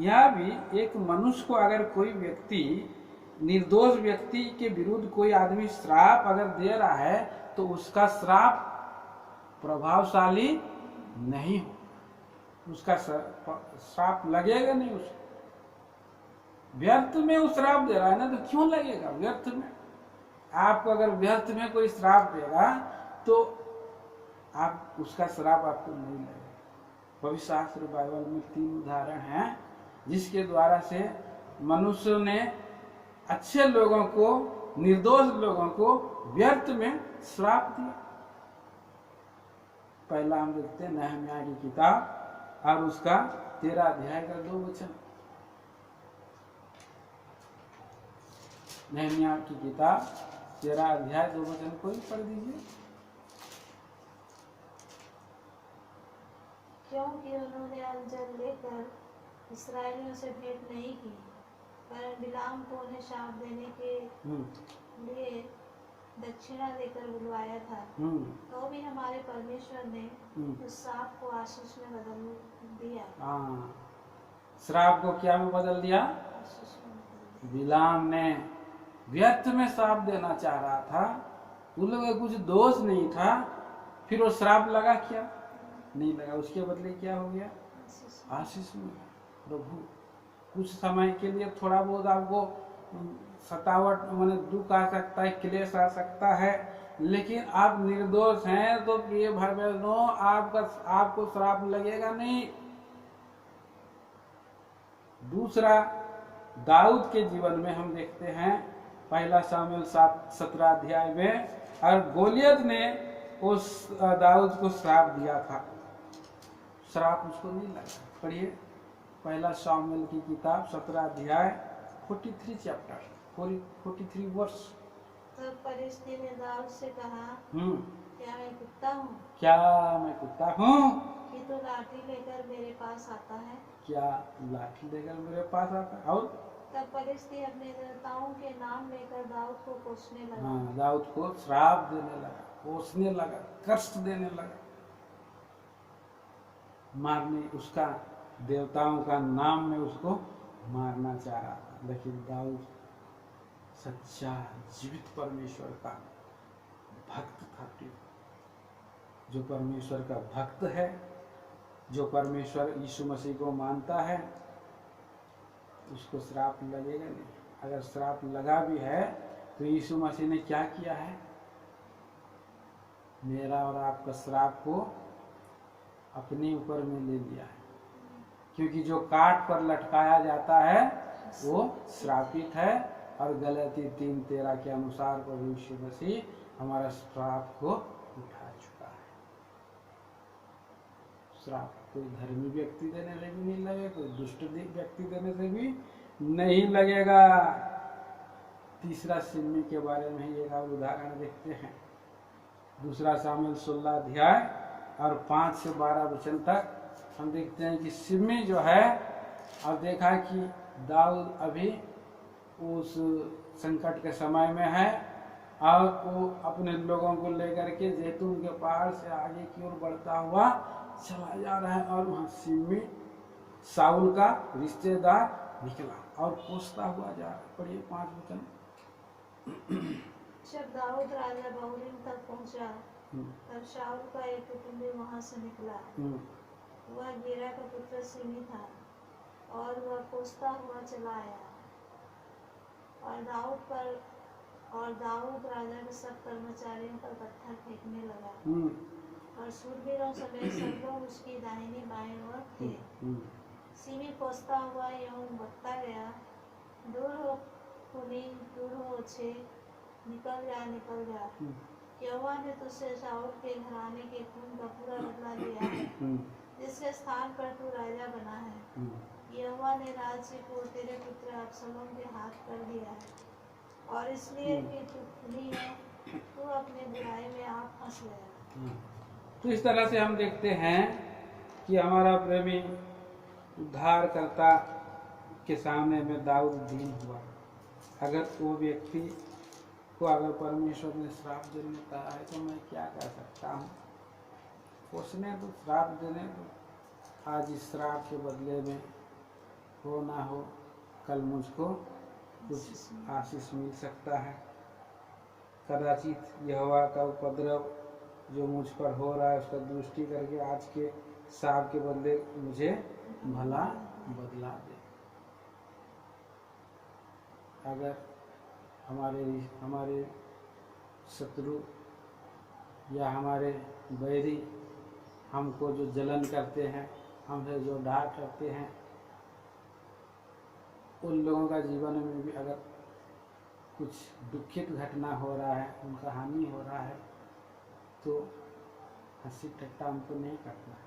यह भी एक मनुष्य को अगर कोई व्यक्ति, निर्दोष व्यक्ति के विरुद्ध कोई आदमी श्राप अगर दे रहा है तो उसका श्राप प्रभावशाली नहीं हो, उसका श्राप लगेगा नहीं। उसको व्यर्थ में वो श्राप दे रहा है ना, तो क्यों लगेगा व्यर्थ में। आपको अगर व्यर्थ में कोई श्राप देगा तो आप उसका श्राप आपको नहीं लगेगा। पवित्र शास्त्र बाइबल में 3 उदाहरण हैं जिसके द्वारा से मनुष्य ने अच्छे लोगों को, निर्दोष लोगों को व्यर्थ में श्राप दिया। पहला हम देखते हैं नहम्याह की किताब और उसका 13 अध्याय का 2 वचन। नहम्याह की किताब 13 अध्याय 2 वचन कोई पढ़ दीजिए। क्योंकि उन्होंने अन्न लेकर इस्राएलियों से भेंट नहीं की, पर बिलाम को उन्हें शाप देने के लिए दक्षिणा देकर बुलवाया था, तो भी हमारे परमेश्वर ने उस श्राप को आशीष में बदल दिया। श्राप को क्या में बदल दिया? बिलाम ने व्यर्थ में श्राप देना चाह रहा था, उन लोगों का कुछ दोष नहीं था, फिर वो श्राप लगा क्या? नहीं लगा। उसके बदले क्या हो गया? आशीष में। प्रभु कुछ समय के लिए थोड़ा बहुत आपको सतावट माने दुख आ सकता है, क्लेश आ सकता है, लेकिन आप निर्दोष हैं तो प्रिय भाई बहनों आपको श्राप लगेगा नहीं। दूसरा, दाऊद के जीवन में हम देखते हैं, पहला शामुएल 17 अध्याय में, और गोलियत ने उस दाऊद को श्राप दिया था, श्राप उसको नहीं लगा। पढ़िए पहला शामुएल की किताब 17 अध्याय 43 चैप्टर 43 वर्ष। तब फरिश्ते ने दाऊद से कहा, क्या मैं कुत्ता हूँ? क्या मैं कुत्ता हूँ कि तू लाठी लेकर मेरे पास आता है? क्या लाठी लेकर मेरे पास आता है? और तब फरिश्ते अपने देवताओं के नाम लेकर दाऊद को कोसने लगा। दाऊद को श्राप देने लगा, कोसने लगा, कष्ट देने लगा, मारने, उसका देवताओं का नाम में उसको मारना चाह रहा था। लेकिन दाऊद सच्चा जीवित परमेश्वर का भक्त था। जो परमेश्वर का भक्त है, जो परमेश्वर यीशु मसीह को मानता है, उसको श्राप लगेगा नहीं। अगर श्राप लगा भी है तो यीशु मसीह ने क्या किया है? मेरा और आपका श्राप को अपने ऊपर में ले लिया है, क्योंकि जो काट पर लटकाया जाता है वो श्रापित है। और गलती 3:13 के अनुसार प्रभु यीशु मसीह हमारा श्राप को उठा चुका है। श्राप कोई धर्मी व्यक्ति देने से भी नहीं लगेगा, कोई दुष्ट व्यक्ति देने से भी नहीं लगेगा। तीसरा सिम्मी के बारे में एक और उदाहरण देखते हैं। दूसरा शामुएल 16 अध्याय और 5 से 12 वचन तक हम देखते हैं कि सिम्मी जो है, और देखा कि दाऊद अभी उस संकट के समय में है और वो अपने लोगों को लेकर के जैतून के पहाड़ से आगे की ओर बढ़ता हुआ चला जा रहा है, और वहाँ सिम्मी साउल का रिश्तेदार निकला और कोसता हुआ जा रहा। पढ़िए 5 वचन। जब दाऊद राजा बहुरीम तक पहुंचा, तब शाऊल का एक कुटुंबी वहां से निकला। वह गेरा का पुत्र सिमी था और वह कोसता हुआ चला आया और दाऊद राजा के सब कर्मचारियों पर पत्थर फेंकने लगा और शूरवीरों समेत सब लोग उसकी दाहिनी बाएं ओर थे। सिमी कोसता हुआ यूं बकता गया, दूर हो खूनी, दूर हो अच्छे, निकल जा। यहोवा ने तुझसे शाऊल के घराने के खून का पूरा बदला लिया है, जिसके स्थान पर तू राजा बना है। यहोवा ने राज्य को तेरे पुत्र अबसलोम के हाथ कर दिया है, और इसलिए कि तू खूनी है, तू अपनी बुराई में आप फंस गया। तो इस तरह से हम देखते हैं कि हमारा प्रेमी उद्धारकर्ता के सामने में दाऊद दीन हुआ। अगर वो व्यक्ति को अगर परमेश्वर ने श्राप देता है तो मैं क्या कर सकता हूँ? उसने तो श्राप देने तो आज इस श्राप के बदले में हो ना हो कल मुझको कुछ आशीष मिल सकता है। कदाचित यहोवा का उपद्रव जो मुझ पर हो रहा है उसका दृष्टि करके आज के श्राप के बदले मुझे भला बदला दे। अगर हमारे शत्रु या हमारे बैरी हमको जो जलन करते हैं, हमसे जो डांट करते हैं, उन लोगों का जीवन में भी अगर कुछ दुखित घटना हो रहा है, उनका हानि हो रहा है, तो हंसी ठट्टा हमको नहीं करना है।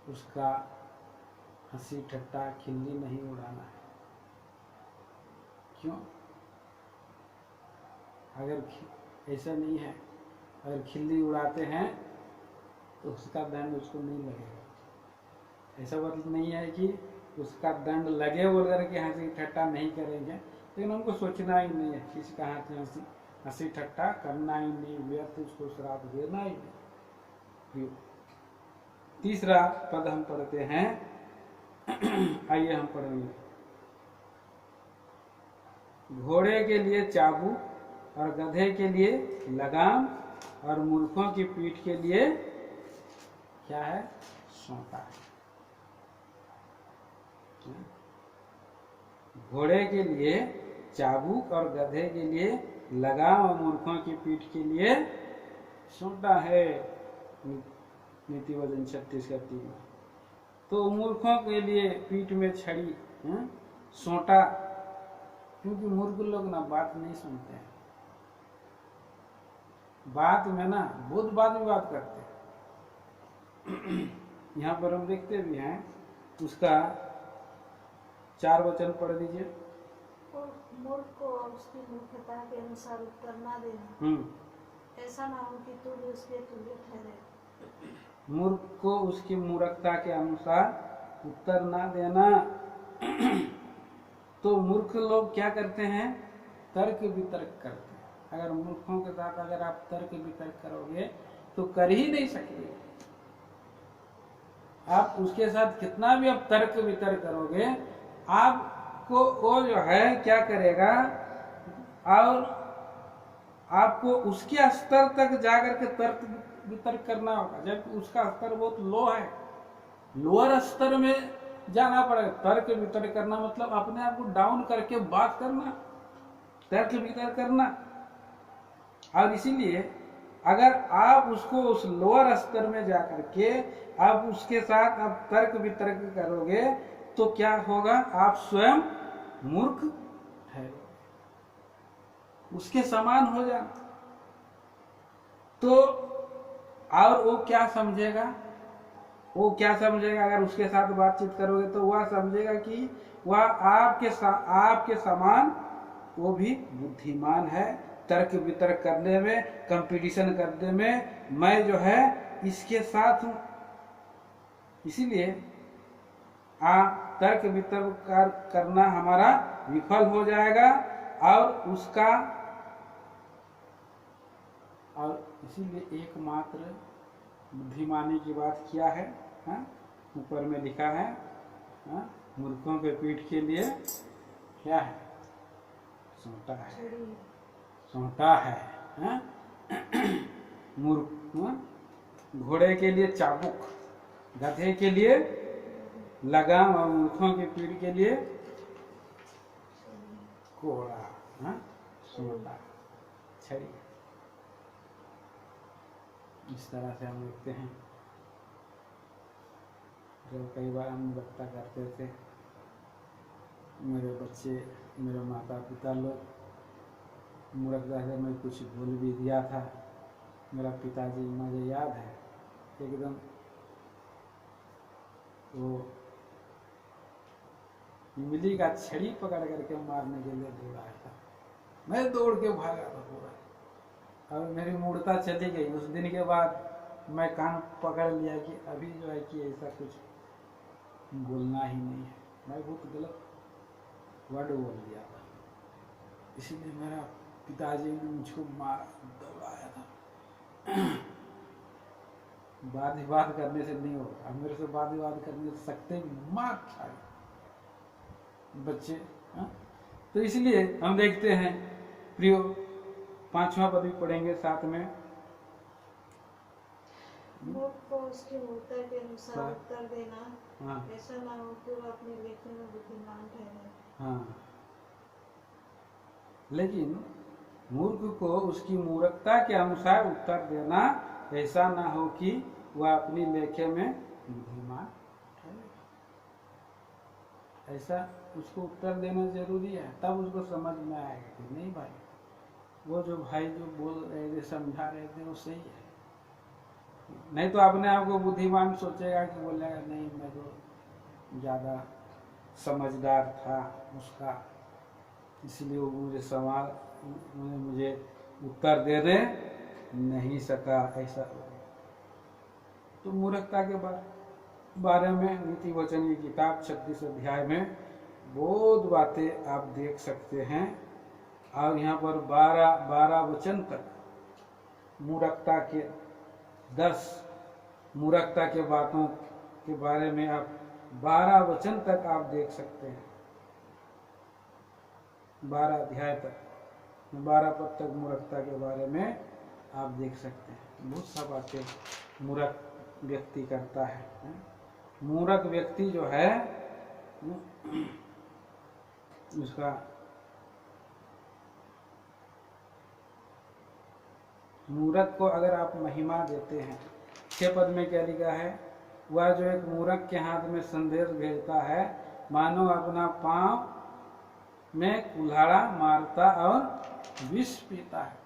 उसका हंसी ठट्टा खिल्ली नहीं उड़ाना है। क्यों? अगर ऐसा नहीं है, अगर खिल्ली उड़ाते हैं तो उसका दंड उसको नहीं लगेगा। ऐसा मतलब नहीं है कि उसका दंड लगे बोल करके हंसी ठट्टा नहीं करेंगे, लेकिन हमको सोचना ही नहीं है किसी का हंसी ठट्टा करना ही नहीं, व्यर्थ उसको श्राप देना ही नहीं। तीसरा पद हम पढ़ते हैं। आइए हम पढ़ेंगे। घोड़े के लिए चाबुक और गधे के लिए लगाम और मूर्खों की पीठ के लिए क्या है? सोंटा। घोड़े के लिए चाबुक और गधे के लिए लगाम और मूर्खों की पीठ के लिए सोंटा है। नीति वचन 36 का 3। तो मूर्खों के लिए पीठ में छड़ी, सोंटा, क्योंकि मूर्ख लोग ना बात नहीं सुनते हैं, बात में ना बहुत बात विवाद करते हैं। यहाँ पर हम देखते भी हैं, उसका 4 वचन पढ़ दीजिए। मूर्ख को उसकी मूर्खता के अनुसार उत्तर ना देना, ऐसा ना हो कि तू भी उसके तुल्य ठहरे। मूर्ख को उसकी मूर्खता के अनुसार उत्तर ना देना। तो मूर्ख लोग क्या करते हैं? तर्क वितर्क करते हैं। अगर मूर्खों के साथ अगर आप तर्क वितर्क करोगे तो कर ही नहीं सकेंगे। आप उसके साथ कितना भी आप तर्क वितर्क करोगे, आपको वो जो है क्या करेगा, और आपको उसके स्तर तक जाकर के तर्क वितर्क करना होगा, जबकि उसका स्तर बहुत लो है। लोअर स्तर में जाना पड़ेगा। तर्क वितर्क करना मतलब अपने आप को डाउन करके बात करना, तर्क वितर्क करना। और इसीलिए अगर आप उसको उस लोअर स्तर में जाकर के आप उसके साथ आप तर्क वितर्क करोगे तो क्या होगा? आप स्वयं मूर्ख है, उसके समान हो जाना। तो और वो क्या समझेगा? अगर उसके साथ बातचीत करोगे तो वह समझेगा कि वह आपके समान वो भी बुद्धिमान है। तर्क वितर्क करने में, कंपटीशन करने में मैं जो है इसके साथ हूं। इसीलिए तर्क वितर्क करना हमारा विफल हो जाएगा। और इसीलिए एकमात्र बुद्धिमानी की बात क्या है? ऊपर में लिखा है मूर्खों के पीठ के लिए क्या है? सोंटा है, छड़ी सोंटा है, घोड़े के लिए चाबुक, गधे के लिए लगाम और मूर्खों की पीठ के लिए कोड़ा, सोंटा, छड़ी। इस तरह से हम देखते हैं। जब कई बार हम वक्ता करते थे, मेरे बच्चे, मेरे माता पिता लोग मूर्खता से मैं कुछ भूल भी दिया था। मेरा पिताजी, मुझे याद है, एकदम वो इमली का छड़ी पकड़ करके मारने के लिए दौड़ाया था। मैं दौड़ के भागा था पूरा, और मेरी मूर्ता चली गई। उस दिन के बाद मैं कान पकड़ लिया कि अभी जो है कि ऐसा कुछ बोलना ही नहीं है। मैं बहुत गलत वर्ड बोल दिया था, इसीलिए मेरा पिताजी ने मुझको मार दौड़ाया था। वाद विवाद करने से नहीं होगा, मेरे से वाद विवाद करने से सकते मार खाए बच्चे। तो इसलिए हम देखते हैं प्रियो, 5वां पद भी पढ़ेंगे साथ में। मूर्ख को उसकी मूर्ता के अनुसार उत्तर देना, ऐसा ना हो कि वह अपने लेखे में बुद्धिमान ठहरे। लेकिन मूर्ख को उसकी मूर्खता के अनुसार उत्तर देना, ऐसा ना हो कि वह अपनी लेखे में बुद्धिमान ठहरे। ऐसा उसको उत्तर देना जरूरी है, तब उसको समझ में आएगा कि नहीं भाई, वो जो भाई जो बोल रहे थे, समझा रहे थे, वो सही है। नहीं तो अपने आप को बुद्धिमान सोचेगा कि बोलेगा नहीं, मैं तो ज़्यादा समझदार था उसका, इसलिए वो मुझे सवाल मुझे उत्तर देने नहीं सका। ऐसा तो मूर्खता के बारे में नीति वचन की किताब 36 अध्याय में बहुत बातें आप देख सकते हैं। और यहाँ पर 12 वचन तक मूर्खता के 10 मूर्खता के बातों के बारे में आप 12 वचन तक आप देख सकते हैं। 12 अध्याय तक, 12 पद तक मूर्खता के बारे में आप देख सकते हैं। बहुत सा बातें मूर्ख व्यक्ति करता है। मूर्ख व्यक्ति जो है उसका मूर्ख को अगर आप महिमा देते हैं, 6 पद में क्या लिखा है? वह जो एक मूर्ख के हाथ में संदेश भेजता है, मानो अपना पांव में कुल्हाड़ा मारता और विष पीता है।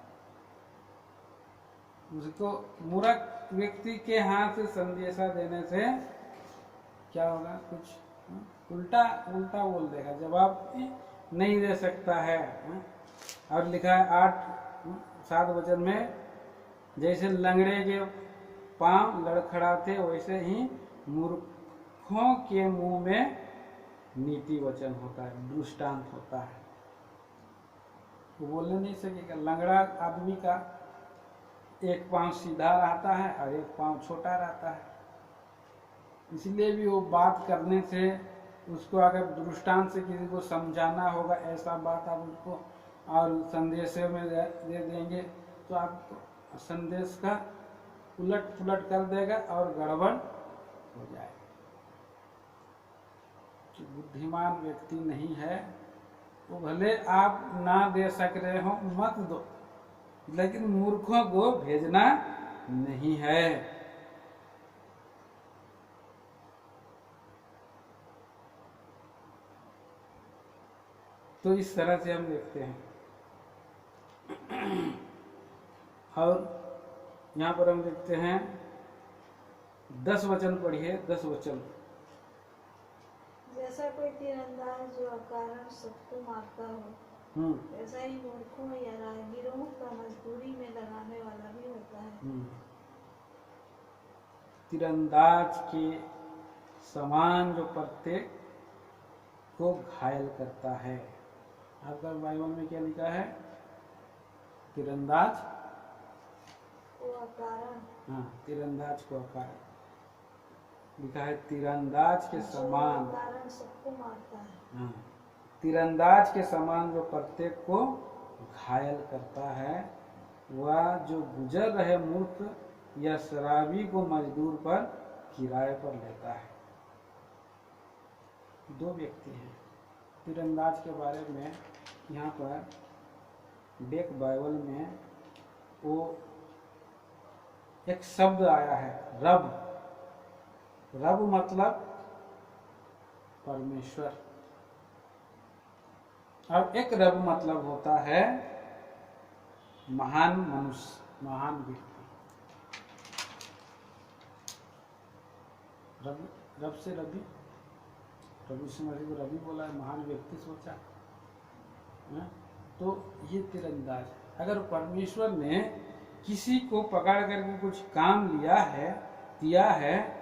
उसको मूर्ख व्यक्ति के हाथ से संदेशा देने से क्या होगा? कुछ उल्टा बोल देगा, जवाब नहीं दे सकता है। और लिखा है 8-7 वचन में, जैसे लंगड़े के पांव लड़खड़ाते वैसे ही मूर्खों के मुंह में नीति वचन होता है, दृष्टांत होता है। वो बोलने नहीं सकेगा। लंगड़ा आदमी का एक पांव सीधा रहता है और एक पांव छोटा रहता है, इसलिए भी वो बात करने से उसको अगर दृष्टांत से किसी को समझाना होगा, ऐसा बात आप उसको और संदेश में दे देंगे तो आप संदेश का उलट पुलट कर देगा और गड़बड़ हो जाएगा। तो बुद्धिमान व्यक्ति नहीं है, तो भले आप ना दे सक रहे हो मत दो, लेकिन मूर्खों को भेजना नहीं है। तो इस तरह से हम देखते हैं। और यहाँ पर हम देखते हैं 10 वचन पढ़िए, 10 वचन। जैसा कोई तीरंदाज जो अकारण सबको मारता हो, ऐसा ही मूर्खों या राहगीरों का मजदूरी में लगाने वाला भी होता है। तीरंदाज के समान जो प्रत्येक को घायल करता है। आपका बाइबल में क्या लिखा है? तीरंदाज को अकारण। हाँ, तीरंदाज को अकारण। लिखा है तीरंदाज के समान, कारण सबको मारता है। हाँ, तीरंदाज के समान जो प्रत्येक को घायल करता है, वह जो गुजर रहे मूर्ख या शराबी को मजदूर पर किराए पर लेता है। दो व्यक्ति हैं। तीरंदाज के बारे में यहाँ पर डेक बाइबल में वो एक शब्द आया है, रब। रब मतलब परमेश्वर, और एक रब मतलब होता है महान मनुष्य, महान व्यक्ति। रब, रब से रवि, प्रभु यीशु मसीह को रवि बोला है, महान व्यक्ति सोचा है? तो ये तीरंदाज है। अगर परमेश्वर ने किसी को पकड़ करके कुछ काम लिया है, दिया है,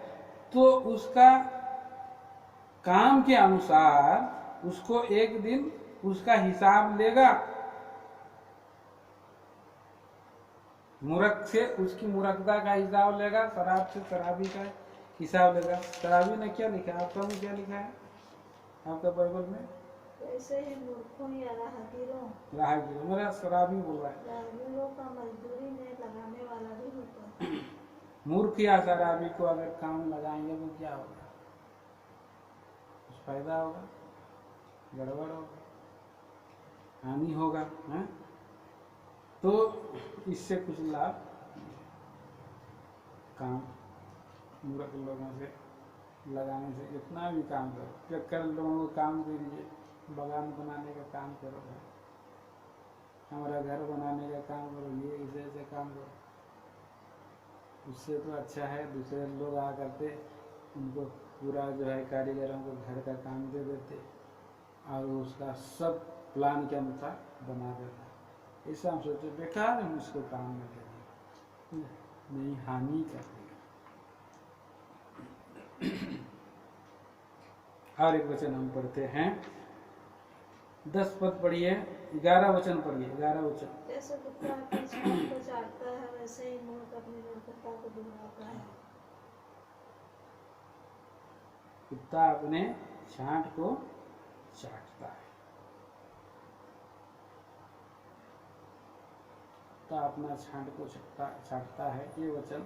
तो उसका काम के अनुसार उसको एक दिन उसका हिसाब लेगा। मूर्ख से उसकी मूर्खता का हिसाब लेगा, शराब से शराबी का हिसाब लेगा। शराबी ने क्या लिखा है आपका में, क्या लिखा है आपका बाइबल में? ऐसे ही मूर्खों या राहगीरों, राहगीरों मेरा शराबी बोल रहा है, राहगीरों का मजदूरी में लगाने वाला भी होता है। मूर्ख या शराबी को अगर काम लगाएंगे तो क्या होगा? कुछ फायदा होगा? गड़बड़ होगा, हानि होगा, है? तो इससे कुछ लाभ काम मूर्ख लोगों से लगाने से, इतना भी काम करो, चक्कर लोगों को काम दे दीजिए, बागान बनाने का काम करो, हमारा घर बनाने का काम करो, ये ऐसे ऐसे काम करो। उससे तो अच्छा है दूसरे लोग आ करते उनको पूरा जो है कारीगरों को घर का काम दे देते और उसका सब प्लान के अनुसार बना देता। ऐसा हम सोचे बेकार हम इसको काम में ले दें, नहीं हानि कर देगा। और एक वचन हम पढ़ते हैं, 10 पद पढ़िए, 11 वचन पढ़िए, 11 वचन। जैसे कुत्ता अपनी छांट को चाटता है, वैसे ही मूर्ख अपनी मूर्खता को दोहराता है। कुत्ता अपने छांट को चाटता है, कुत्ता अपना छांट को चाटता है। ये वचन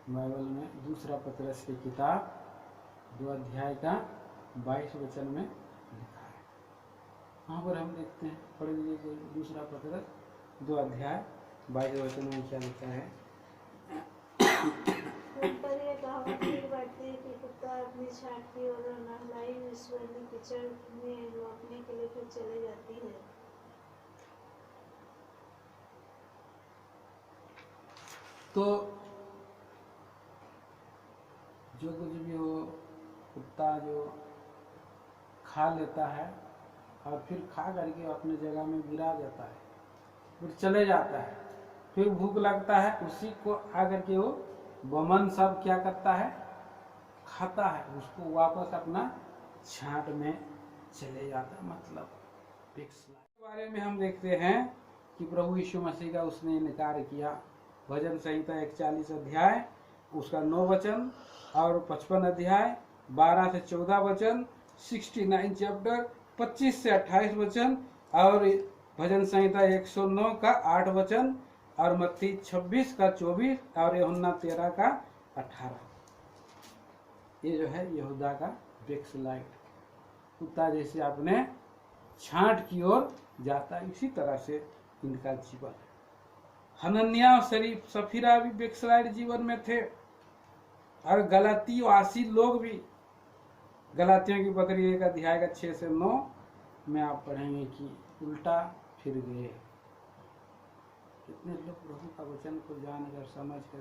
बाइबल में दूसरा पतरस की किताब 2 अध्याय का 22 वचन में लिखा है। वहाँ पर हम देखते हैं, पढ़ लीजिए दूसरा पतरस 2 अध्याय 22 वचन में क्या लिखा है। उन पर यह कहावत फिर बैठती है कि कुत्ता अपनी छांट की ओर नहलाई में स्वर्ण कीचड़ में लौटने के लिए फिर चली जाती है। तो जो कुछ भी हो, कुत्ता जो खा लेता है और फिर खा करके अपने जगह में गिरा जाता है, फिर चले जाता है, फिर भूख लगता है, उसी को आकर के वो बमन सब क्या करता है, खाता है, उसको वापस अपना छांट में चले जाता है। मतलब के बारे में हम देखते हैं कि प्रभु यीशु मसीह का उसने इनकार किया। भजन संहिता 41 अध्याय उसका 9 वचन और 55 अध्याय 12 से 14 वचन, 69 चैप्टर 25 से 28 वचन, और भजन संहिता 109 का 8 वचन, और मत्ती 26 का 24 और यूहन्ना 13 का 18। ये जो है यहूदा का बैकस्लाइड, कुत्ता जैसे अपने छांट की ओर जाता है, इसी तरह से इनका जीवन है। हनन्याह और सफीरा भी बैकस्लाइड जीवन में थे, और गलाती वासी लोग भी। गलातियों की पत्री 1 अध्याय का 6 से 9 में आप पढ़ेंगे कि उल्टा फिर गए। कितने लोग प्रभु का वचन को जानकर समझ कर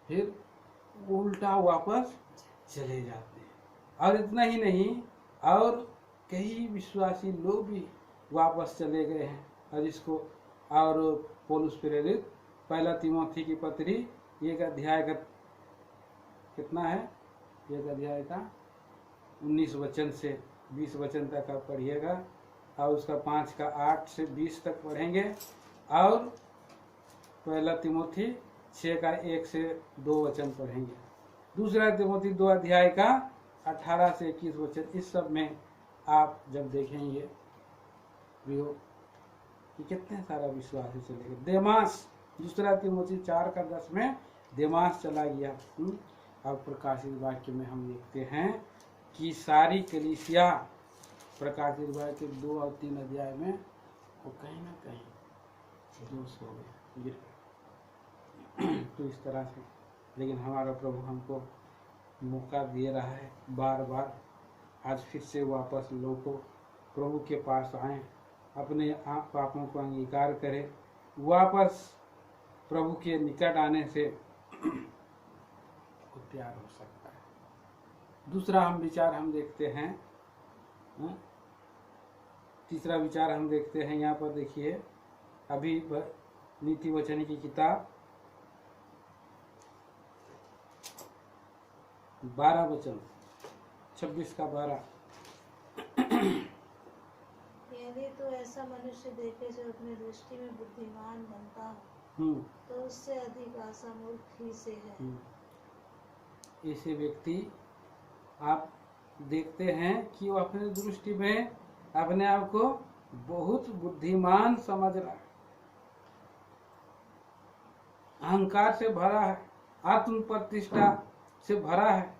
फिर उल्टा वापस चले जाते हैं। और इतना ही नहीं, और कई विश्वासी लोग भी वापस चले गए हैं। और इसको और पौलुस प्रेरित 1 तीमुथी की पत्री 1 अध्याय का कितना है, 1 अध्याय का 19 वचन से 20 वचन तक आप पढ़िएगा, और उसका 5 का 8 से 20 तक पढ़ेंगे, और 1 तीमुथी 6 का 1 से 2 वचन पढ़ेंगे। दूसरा तिमोथी 2 अध्याय का 18 से 21 वचन, इस सब में आप जब देखेंगे कि कितने सारा विश्वास है चले गए। देमास, दूसरा तिमोथी 4 का 10 में देमास चला गया। और प्रकाशित वाक्य में हम देखते हैं कि सारी कलीसिया प्रकाशित वाक्य 2 और 3 अध्याय में वो कहीं ना कहीं दोष हो गया, गिर गए। तो इस तरह से, लेकिन हमारा प्रभु हमको मौका दे रहा है बार बार, आज फिर से वापस लोगों को प्रभु के पास आए, अपने आप पापों को अंगीकार करें, वापस प्रभु के निकट आने से तैयार हो सकता है। दूसरा हम विचार हम देखते हैं, तीसरा विचार हम देखते हैं, यहाँ पर देखिए अभी नीति वचन की किताब 12 वचन 26 का 12। यदि तो ऐसा मनुष्य देखे जो अपनी दृष्टि में बुद्धिमान बनता हो तो उससे अधिक आशा मूर्ख ही से है। ऐसे व्यक्ति आप देखते हैं कि वो अपनी दृष्टि में अपने आप को बहुत बुद्धिमान समझ रहा है, अहंकार से भरा है, आत्म प्रतिष्ठा से भरा है,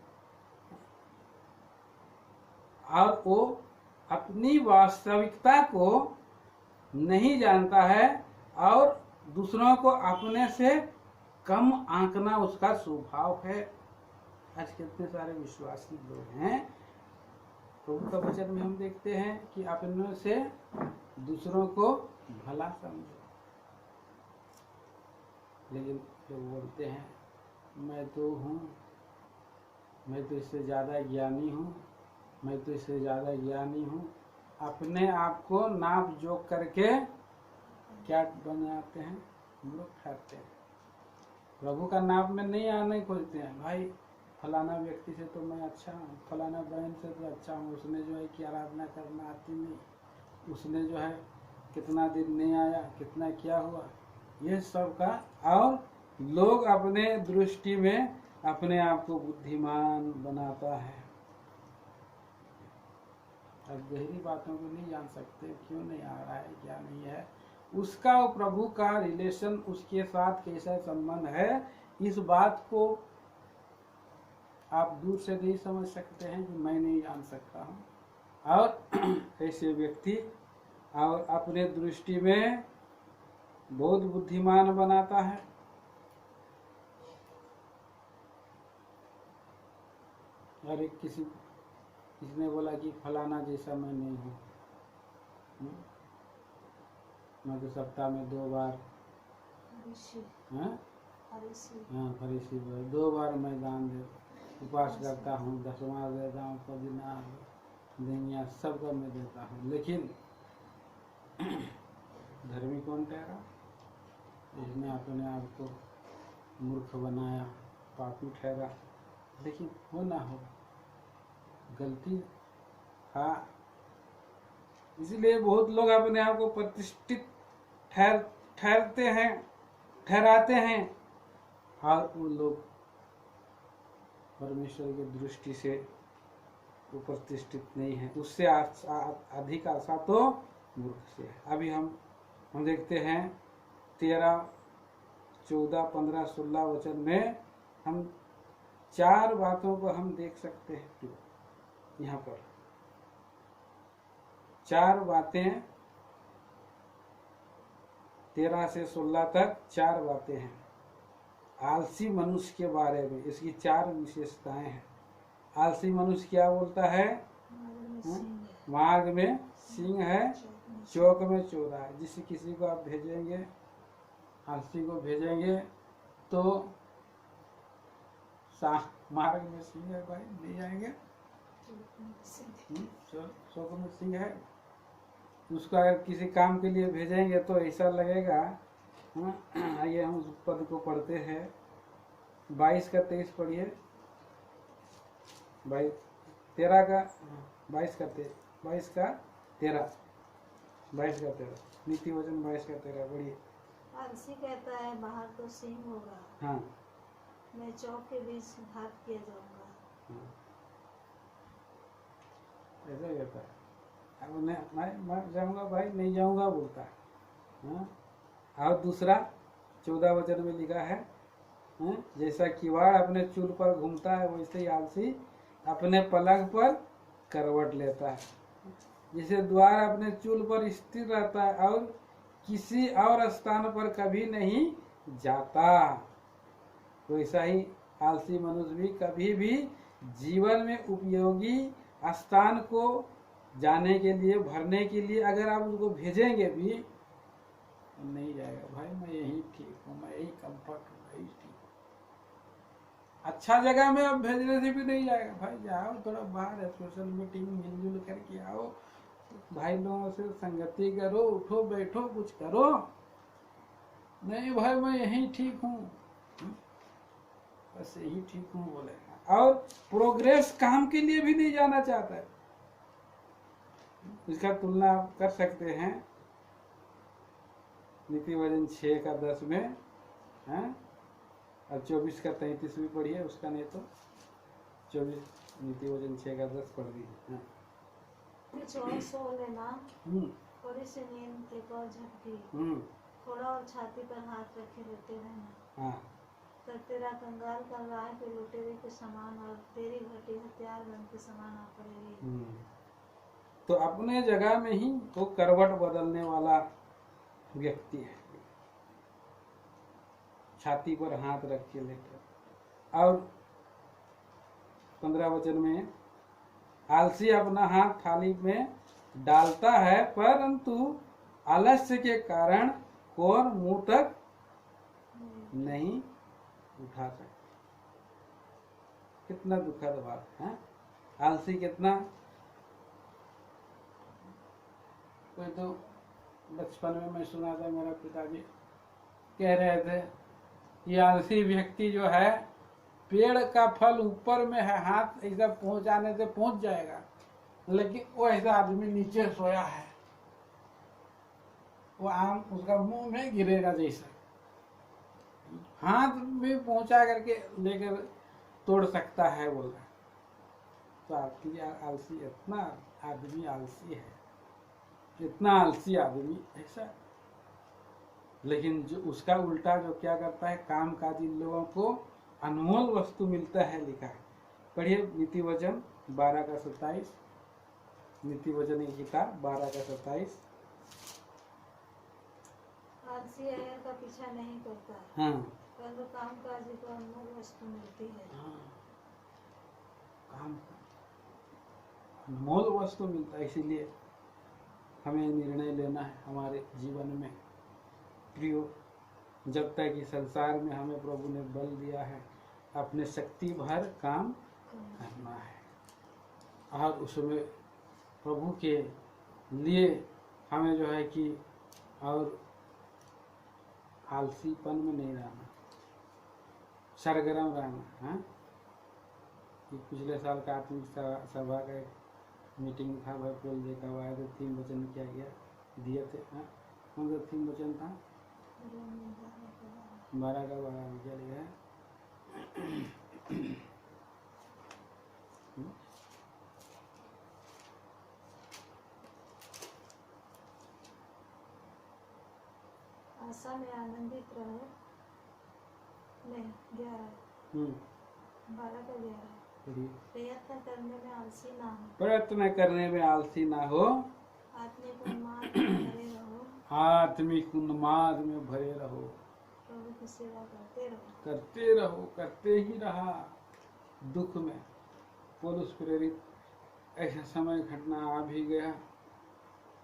और वो अपनी वास्तविकता को नहीं जानता है और दूसरों को अपने से कम आंकना उसका स्वभाव है। आज कितने सारे विश्वासी लोग हैं, प्रभु का वचन में हम देखते हैं कि अपनों से दूसरों को भला समझो, लेकिन लोग बोलते हैं मैं तो हूँ, मैं तो इससे ज़्यादा ज्ञानी हूँ, मैं तो इससे ज़्यादा ज्ञानी हूँ। अपने आप को नाप जोक करके क्या बनाते हैं, हम लोग ठहरते हैं, प्रभु का नाप में नहीं आने खोजते हैं। भाई फलाना व्यक्ति से तो मैं अच्छा हूँ, फलाना बहन से तो अच्छा हूँ, उसने जो है कि आराधना करना आती नहीं, उसने जो है कितना दिन नहीं आया, कितना क्या हुआ, ये सब का। और लोग अपने दृष्टि में अपने आप को बुद्धिमान बनाता है। अब गहरी बातों को नहीं जान सकते, क्यों नहीं आ रहा है, क्या नहीं है, उसका और प्रभु का रिलेशन, उसके साथ कैसा संबंध है, इस बात को आप दूर से नहीं समझ सकते हैं कि मैं नहीं जान सकता हूँ। और ऐसे व्यक्ति और अपने दृष्टि में बहुत बुद्धिमान बनाता है। और एक किसने बोला कि फलाना जैसा मैं नहीं हूँ, मैं तो सप्ताह में 2 बार फरीसी 2 बार मैं दान दे उपवास करता हूँ, 10वां देता हूँ, पुदीना धनिया सब का मैं देता हूँ, लेकिन धर्मी कौन ठहरा? इसने अपने आप को मूर्ख बनाया, पापी ठहरा। लेकिन हो ना हो, गलती हाँ, इसलिए बहुत लोग अपने आप को प्रतिष्ठित ठहराते हैं, और वो लोग परमेश्वर की दृष्टि से वो प्रतिष्ठित नहीं है। उससे अधिक आशा तो मूर्ख से है। अभी हम देखते हैं 13, 14, 15, 16 वचन में हम 4 बातों को हम देख सकते हैं। यहाँ पर 4 बातें 13 से 16 तक 4 बातें हैं आलसी मनुष्य के बारे में। इसकी 4 विशेषताएं हैं। आलसी मनुष्य क्या बोलता है? मार्ग में सिंह है, चौक में चोरा है। जिस किसी को आप भेजेंगे, आलसी को भेजेंगे तो मार्ग में सिंह है भाई, नहीं आएंगे। चौक में सिंह है, उसको अगर किसी काम के लिए भेजेंगे तो ऐसा लगेगा। आइए हम उस पद को पढ़ते हैं। 22 का 23 पढ़िए। 13 का 22 का 13 नीति वचन 22 का 13 पढ़िए। आलसी कहता है बाहर तो सिंह होगा। हाँ, मैं चौक के बीच घात किया जाऊंगा। ऐसा कहता है। अब मैं जाऊंगा भाई, नहीं जाऊंगा बोलता है। हाँ? और दूसरा 14 वचन में लिखा है, जैसा किवाड़ अपने चूल पर घूमता है वैसे ही आलसी अपने पलंग पर करवट लेता है। जैसे द्वार अपने चूल पर स्थिर रहता है और किसी और स्थान पर कभी नहीं जाता, वैसा ही आलसी मनुष्य भी कभी भी जीवन में उपयोगी स्थान को जाने के लिए, भरने के लिए अगर आप उसको भेजेंगे भी नहीं जाएगा। भाई मैं यही ठीक हूँ, मैं यही कंफर्ट हूँ, यही ठीक हूँ। अच्छा जगह में अब भेजने से भी नहीं जाएगा। भाई जाओ थोड़ा बाहर है, सोशल मीटिंग मिलजुल करके आओ, भाई लोगों से संगति करो, उठो बैठो कुछ करो। नहीं भाई मैं यही ठीक हूँ, बस यही ठीक हूँ बोलेगा। और प्रोग्रेस काम के लिए भी नहीं जाना चाहता है। इसका तुलना आप कर सकते हैं नीति वचन 6 का 10 में, है? और 24 का 33 भी पढ़िए उसका, नहीं तो 24 नीति वचन 6 का 10 पढ़ दीजिए। चौक सो लेना, थोड़ी सी नींद, एक और झपकी, थोड़ा और छाती पर हाथ रखे लेटे रहना। तब तेरा कंगाल कंगाल के लुटेरे के समान और तेरी घटी हथियार बंद के समान आ पड़ेगी। तो अपने जगह में ही वो करवट बदलने वाला व्यक्ति है, छाती पर हाथ रख के लेटे। और 15 वचन में आलसी अपना हाथ थाली में डालता है परंतु आलस्य के कारण कौन मुंह तक नहीं उठा सकता। कितना दुखद बात है। आलसी कितना, कोई तो बचपन में मैं सुना था, मेरा पिताजी कह रहे थे, ये आलसी व्यक्ति जो है पेड़ का फल ऊपर में है, हाथ ऐसा पहुंचाने से पहुंच जाएगा, लेकिन वो ऐसा आदमी नीचे सोया है, वो आम उसका मुंह में गिरेगा जैसा, हाथ में पहुंचा करके लेकर तोड़ सकता है बोला। तो आपकी आलसी, इतना आदमी आलसी है, इतना आलसी आदमी ऐसा। लेकिन जो उसका उल्टा जो क्या करता है, काम काजी लोगों को अनमोल वस्तु मिलता है, लिखा है। पढ़िए नीति वचन 12 का 27, नीति वचन की किताब 12 का 27। आलसी अय्यर का पीछा नहीं करता, हाँ, परंतु काम काजी को अनमोल वस्तु मिलती है। हाँ, काम अनमोल वस्तु मिलता है। इसीलिए हमें निर्णय लेना है हमारे जीवन में, प्रियो, जब तक कि संसार में हमें प्रभु ने बल दिया है, अपने शक्ति भर काम करना है। और उसमें प्रभु के लिए हमें जो है कि और आलसीपन में नहीं रहना, सरगर्म रहना। हाँ, पिछले साल का आत्मिक सभा का एक मीटिंग था, भाई पोल जी का आया तो 3 वचन क्या गया दिए थे। हाँ, कौन सा 3 वचन था? 12 का 12 में क्या लिखा है? आशा में आनंदित रहो। नहीं, 12 का 11। प्रयत्न करने में आलसी ना हो, प्रयत्न करने में आलसी ना हो, आत्मिक उन्माद में भरे रहो, आत्मिक उन्माद में भरे रहो, प्रभु की सेवा करते रहो, करते रहो, करते ही रहा। दुख में पौलुस प्रेरित, ऐसा समय घटना आ भी गया,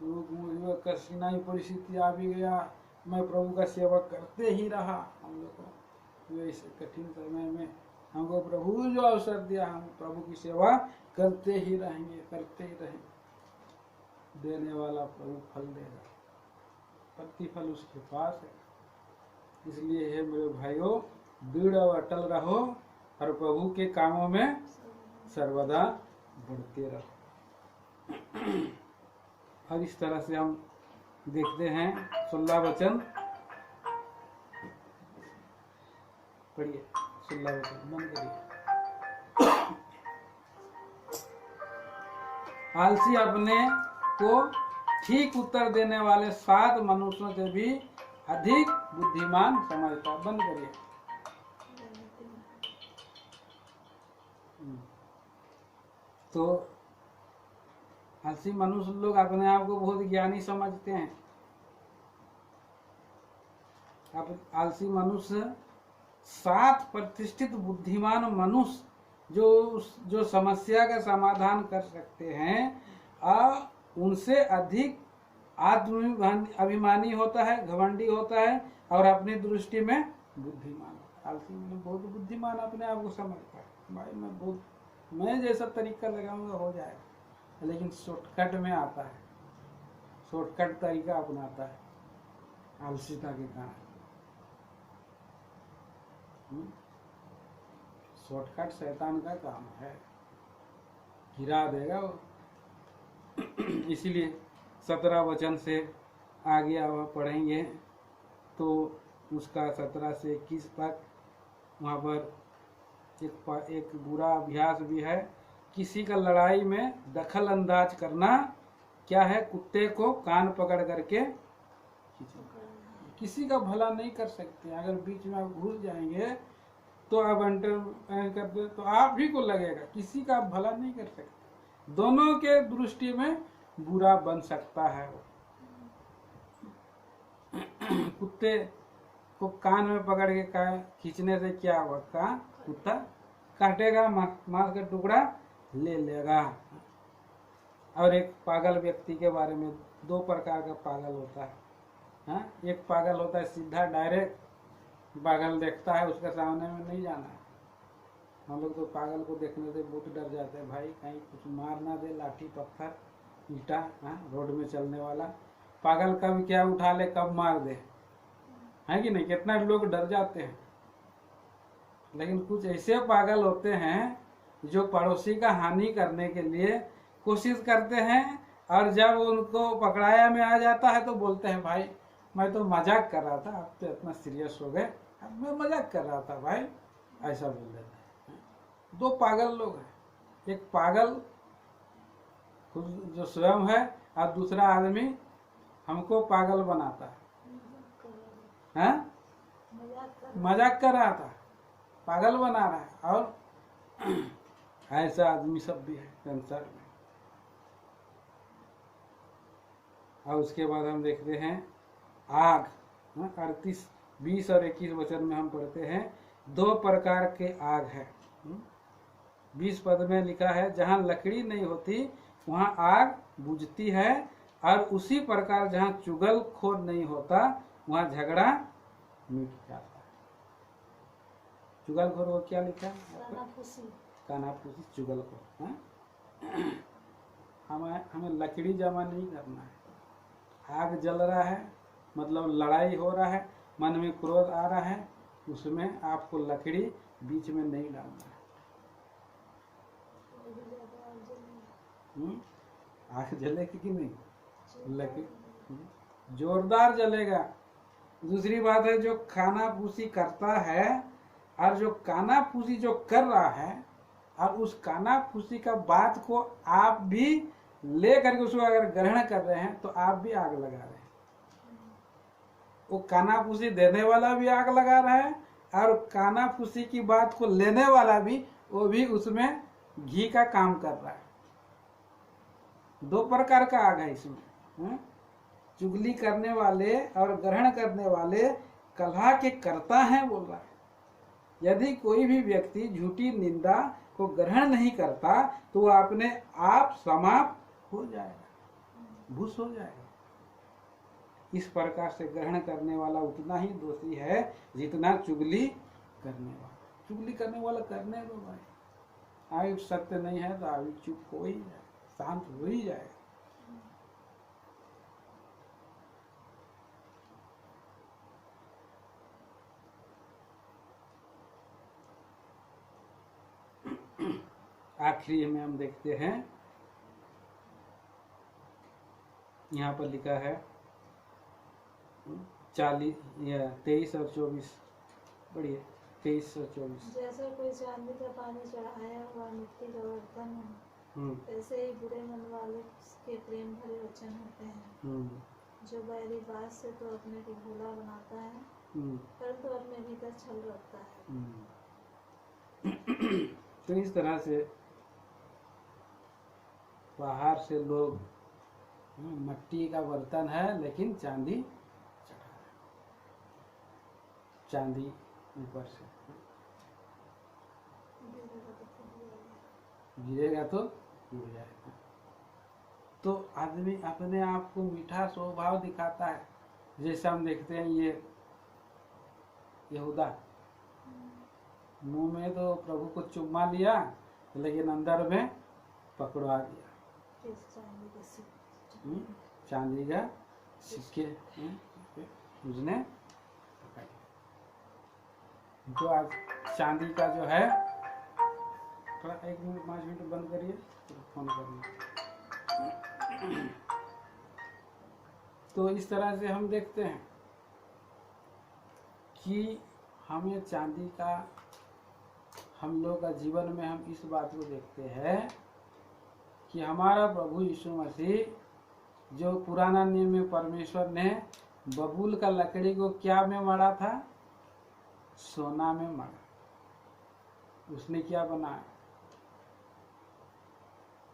मुझे कठिनाई परिस्थिति आ भी गया, मैं प्रभु का सेवा करते ही रहा। हम लोग को ऐसे कठिन समय में हमको प्रभु जो अवसर दिया, हम प्रभु की सेवा करते ही रहेंगे, करते ही रहेंगे। देने वाला प्रभु फल देगा, प्रतिफल उसके पास है। इसलिए हे मेरे भाइयों, दृढ़ और अटल रहो और प्रभु के कामों में सर्वदा बढ़ते रहो। और इस तरह से हम देखते हैं 16 वचन, पढ़िए चिल्ला बंद करिए। आलसी अपने को ठीक उत्तर देने वाले 7 मनुष्यों से भी अधिक बुद्धिमान समझता। बंद करिए। तो आलसी मनुष्य लोग अपने आप को बहुत ज्ञानी समझते हैं। अब आलसी मनुष्य 7 प्रतिष्ठित बुद्धिमान मनुष्य जो समस्या का समाधान कर सकते हैं, उनसे अधिक अभिमानी होता है, घमंडी होता है और अपनी दृष्टि में बुद्धिमान होता है। आलसी में बहुत बुद्धिमान अपने आप को समझता है, भाई मैं जैसा तरीका लगाऊंगा हो जाएगा, लेकिन शॉर्टकट में आता है, शॉर्टकट तरीका अपनाता है आलसीता के कारण। शॉर्टकट शैतान का काम है, गिरा देगा वो। इसीलिए 17 वचन से आगे अब पढ़ेंगे तो उसका 17 से 21 तक वहाँ पर एक बुरा अभ्यास भी है। किसी का लड़ाई में दखल अंदाज करना क्या है? कुत्ते को कान पकड़ करके किसी का भला नहीं कर सकते। अगर बीच में आप घुस जाएंगे तो आप इंटरफेयर करते तो आप ही को लगेगा, किसी का आप भला नहीं कर सकते। दोनों के दृष्टि में बुरा बन सकता है वो। कुत्ते को कान में पकड़ के खींचने से क्या होगा? कुत्ता काटेगा, मांस का टुकड़ा ले लेगा। और एक पागल व्यक्ति के बारे में 2 प्रकार का पागल होता है। हाँ, एक पागल होता है सीधा डायरेक्ट, पागल देखता है उसके सामने में नहीं जाना है। हम लोग तो पागल को देखने से बहुत डर जाते हैं, भाई कहीं कुछ मार ना दे, लाठी पत्थर ईटा। हाँ, रोड में चलने वाला पागल कब क्या उठा ले, कब मार दे, है कि नहीं? कितना लोग डर जाते हैं। लेकिन कुछ ऐसे पागल होते हैं जो पड़ोसी का हानि करने के लिए कोशिश करते हैं, और जब उनको पकड़ाया में आ जाता है तो बोलते हैं भाई मैं तो मजाक कर रहा था, आप तो इतना सीरियस हो गए, मैं मजाक कर रहा था भाई, ऐसा बोल देते हैं। 2 पागल लोग हैं, एक पागल खुद जो स्वयं है और दूसरा आदमी हमको पागल बनाता है। हाँ? मजाक कर रहा था, पागल बना रहा है। और ऐसा आदमी सब भी है संसार में। और उसके बाद हम देखते हैं आग। 38, 20 और 21 वचन में हम पढ़ते हैं 2 प्रकार के आग है। 20 पद में लिखा है, जहाँ लकड़ी नहीं होती वहाँ आग बुझती है, और उसी प्रकार जहाँ चुगलखोर नहीं होता वहाँ झगड़ा मिट जाता है। चुगलखोर को क्या लिखा है? कानाफूसी चुगलखोर। हमें लकड़ी जमा नहीं करना है। आग जल रहा है मतलब लड़ाई हो रहा है, मन में क्रोध आ रहा है, उसमें आपको लकड़ी बीच में नहीं डालना है। आग जलेगी कि नहीं? लकड़ी जोरदार जलेगा। दूसरी बात है, जो कानाफूसी करता है और जो कानाफूसी जो कर रहा है, और उस कानाफूसी का बात को आप भी ले करके उसको अगर ग्रहण कर रहे हैं तो आप भी आग लगा रहे हैं। वो कानाफूसी देने वाला भी आग लगा रहा है, और कानाफूसी की बात को लेने वाला भी, वो भी उसमें घी का काम कर रहा है। 2 प्रकार का आग है इसमें। चुगली करने वाले और ग्रहण करने वाले कलह के कर्ता हैं बोल रहा है। यदि कोई भी व्यक्ति झूठी निंदा को ग्रहण नहीं करता तो वह अपने आप समाप्त हो जाएगा, भूस हो जाएगा। इस प्रकार से ग्रहण करने वाला उतना ही दोषी है जितना चुगली करने वाला। चुगली करने वाला करने दो भाई, आयु सत्य नहीं है तो आयु चुप हो ही जाए, शांत हो ही जाएगा। आखिरी में हम देखते हैं, यहाँ पर लिखा है 23 और 24 पढ़िए। 2324। जैसा कोई चांदी का पानी चढ़ाया हुआ मिट्टी का बर्तन है, ऐसे ही बुरे मन वाले के प्रेम भरे वचन होते हैं। जो बैरी बात से तो अपने को भोला बनाता है, परंतु अपने भीतर छल रखता है। तो इस तरह से बाहर से लोग मिट्टी का बर्तन है लेकिन चांदी चढ़ा है, चांदी ऊपर से गिरेगा तो गिर जाएगा। तो आदमी अपने आप को मीठा स्वभाव दिखाता है, जैसे हम देखते हैं ये यहूदा मुंह में तो प्रभु को चुम्मा लिया लेकिन अंदर में पकड़वा दिया चांदी का सिक्के उसने पकड़। जो आज चांदी का जो है, थोड़ा 1 मिनट 5 मिनट बंद करिए फोन करिए। तो इस तरह से हम देखते हैं कि हमें चांदी का, हम लोग का जीवन में हम इस बात को देखते हैं कि हमारा प्रभु यीशु मसीह जो पुराना नियम में परमेश्वर ने बबूल का लकड़ी को क्या में मढ़ा था, सोना में मढ़ा। उसने क्या बनाया,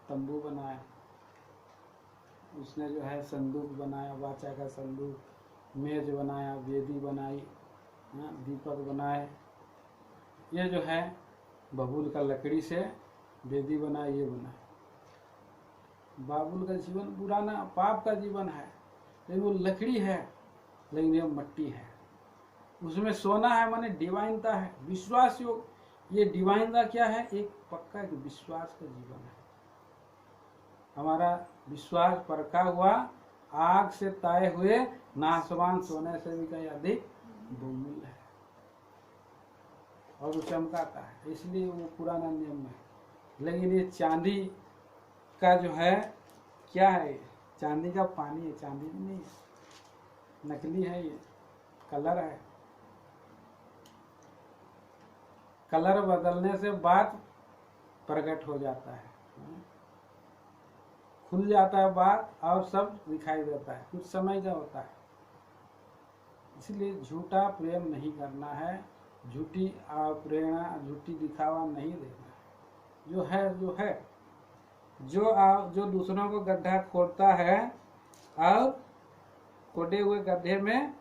तंबू बनाया, उसने जो है संदूक बनाया, वाचा का संदूक, मेज बनाया, वेदी बनाई, दीपक बनाए। ये जो है बबूल का लकड़ी से वेदी बनाए, ये बनाए। बाबुल का जीवन पुराना पाप का जीवन है, लेकिन वो लकड़ी है, लेकिन ये मिट्टी है। उसमें सोना है, माने डिवाइनता है, विश्वास योग। ये डिवाइनता क्या है, एक पक्का एक विश्वास का जीवन है। हमारा विश्वास परखा हुआ, आग से ताए हुए, नासवान सोने से भी कहीं अधिक बहुमूल्य है और वो चमकाता है, इसलिए वो पुराना नियम है। लेकिन ये चांदी का जो है क्या है, चांदी का पानी है, चांदी नहीं है, नकली है, ये कलर है। कलर बदलने से बात प्रकट हो जाता है, खुल जाता है बात और सब दिखाई देता है, कुछ समय का होता है। इसलिए झूठा प्रेम नहीं करना है, झूठी प्रेरणा, झूठी दिखावा नहीं देना है। जो है जो है, जो दूसरों को गड्ढा खोदता है और खोदे हुए गड्ढे में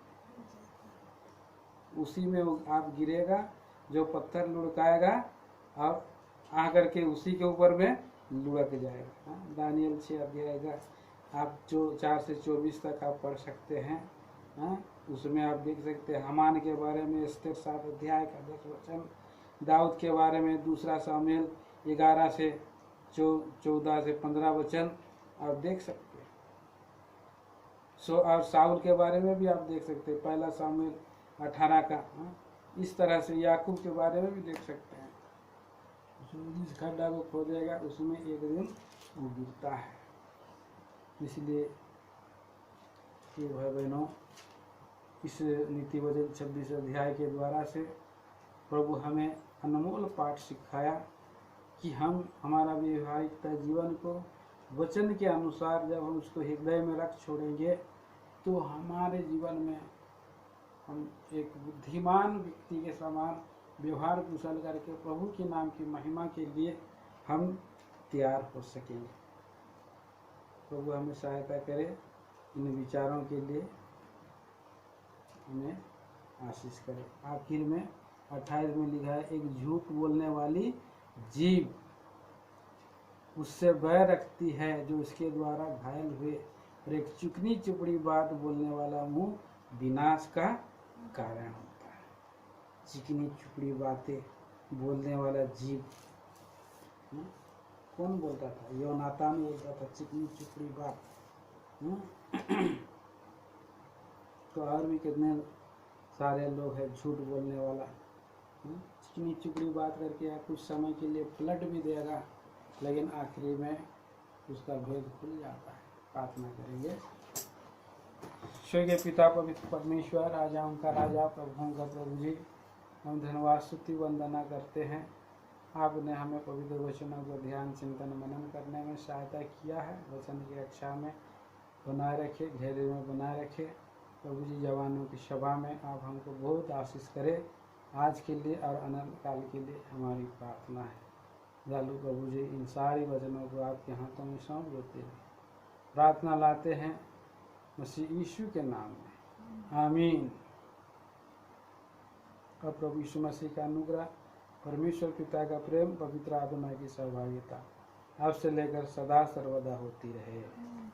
उसी में आप गिरेगा, जो पत्थर लुढ़काएगा और आकर के उसी के ऊपर में लुढ़क जाएगा। दानियल 6 अध्याय का आप जो 4 से 24 तक आप पढ़ सकते हैं। उसमें आप देख सकते हैं हामान के बारे में, एस्तेर 7 अध्याय का 10 वचन, दाऊद के बारे में 2 सामुएल 11 से 14 से 15 वचन आप देख सकते हैं। और साउल के बारे में भी आप देख सकते हैं, 1 सामुएल 18 का। इस तरह से याकूब के बारे में भी देख सकते हैं। जिस गड्ढा को खोदेगा उसमें एक दिन वो गिरता है। इसलिए ये भाई बहनों, इस नीति वचन 26 अध्याय के द्वारा से प्रभु हमें अनमोल पाठ सिखाया कि हम हमारा व्यवहारिकता जीवन को वचन के अनुसार जब हम उसको हृदय में रख छोड़ेंगे तो हमारे जीवन में हम एक बुद्धिमान व्यक्ति के समान व्यवहार कुशल करके प्रभु के नाम की महिमा के लिए हम तैयार हो सकेंगे। प्रभु हमें सहायता करे, इन विचारों के लिए हमें आशीष करे। आखिर में 28 में लिखा है, एक झूठ बोलने वाली जीभ उससे भय रखती है जो उसके द्वारा घायल हुए, और एक चिकनी चुपड़ी बात बोलने वाला मुंह विनाश का कारण होता है। चिकनी चुपड़ी बातें बोलने वाला जीभ कौन बोलता था? योनातान बोलता था चिकनी चुपड़ी बात। तो और भी कितने सारे लोग हैं झूठ बोलने वाला, चिकनी चुपड़ी बात करके कुछ समय के लिए पलट भी देगा, लेकिन आखिरी में उसका भेद खुल जाता है। प्रार्थना करेंगे। स्वर्गीय पिता पवित्र परमेश्वर, राजाओं का राजा, प्रभुओं का प्रभु जी, हम धन्यवाद स्तुति वंदना करते हैं। आपने हमें पवित्र वचनों को ध्यान चिंतन मनन करने में सहायता किया है। वचन की रक्षा में बनाए रखे, घेरे में बनाए रखे। प्रभु जी जवानों की सभा में आप हमको बहुत आशीष करें। आज के लिए और अनंत काल के लिए हमारी प्रार्थना है। दयालु प्रभु जी इन सारी वचनों को आपके हाथों में सौंप देते हैं। प्रार्थना लाते हैं मसीह यीशु के नाम में, आमीन। और प्रभु यीशु मसीह का अनुग्रह, परमेश्वर पिता का प्रेम, पवित्र आत्मा की सहभागिता आपसे लेकर सदा सर्वदा होती रहे,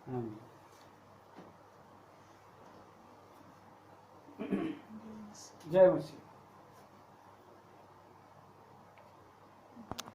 आमीन। जय मसीह।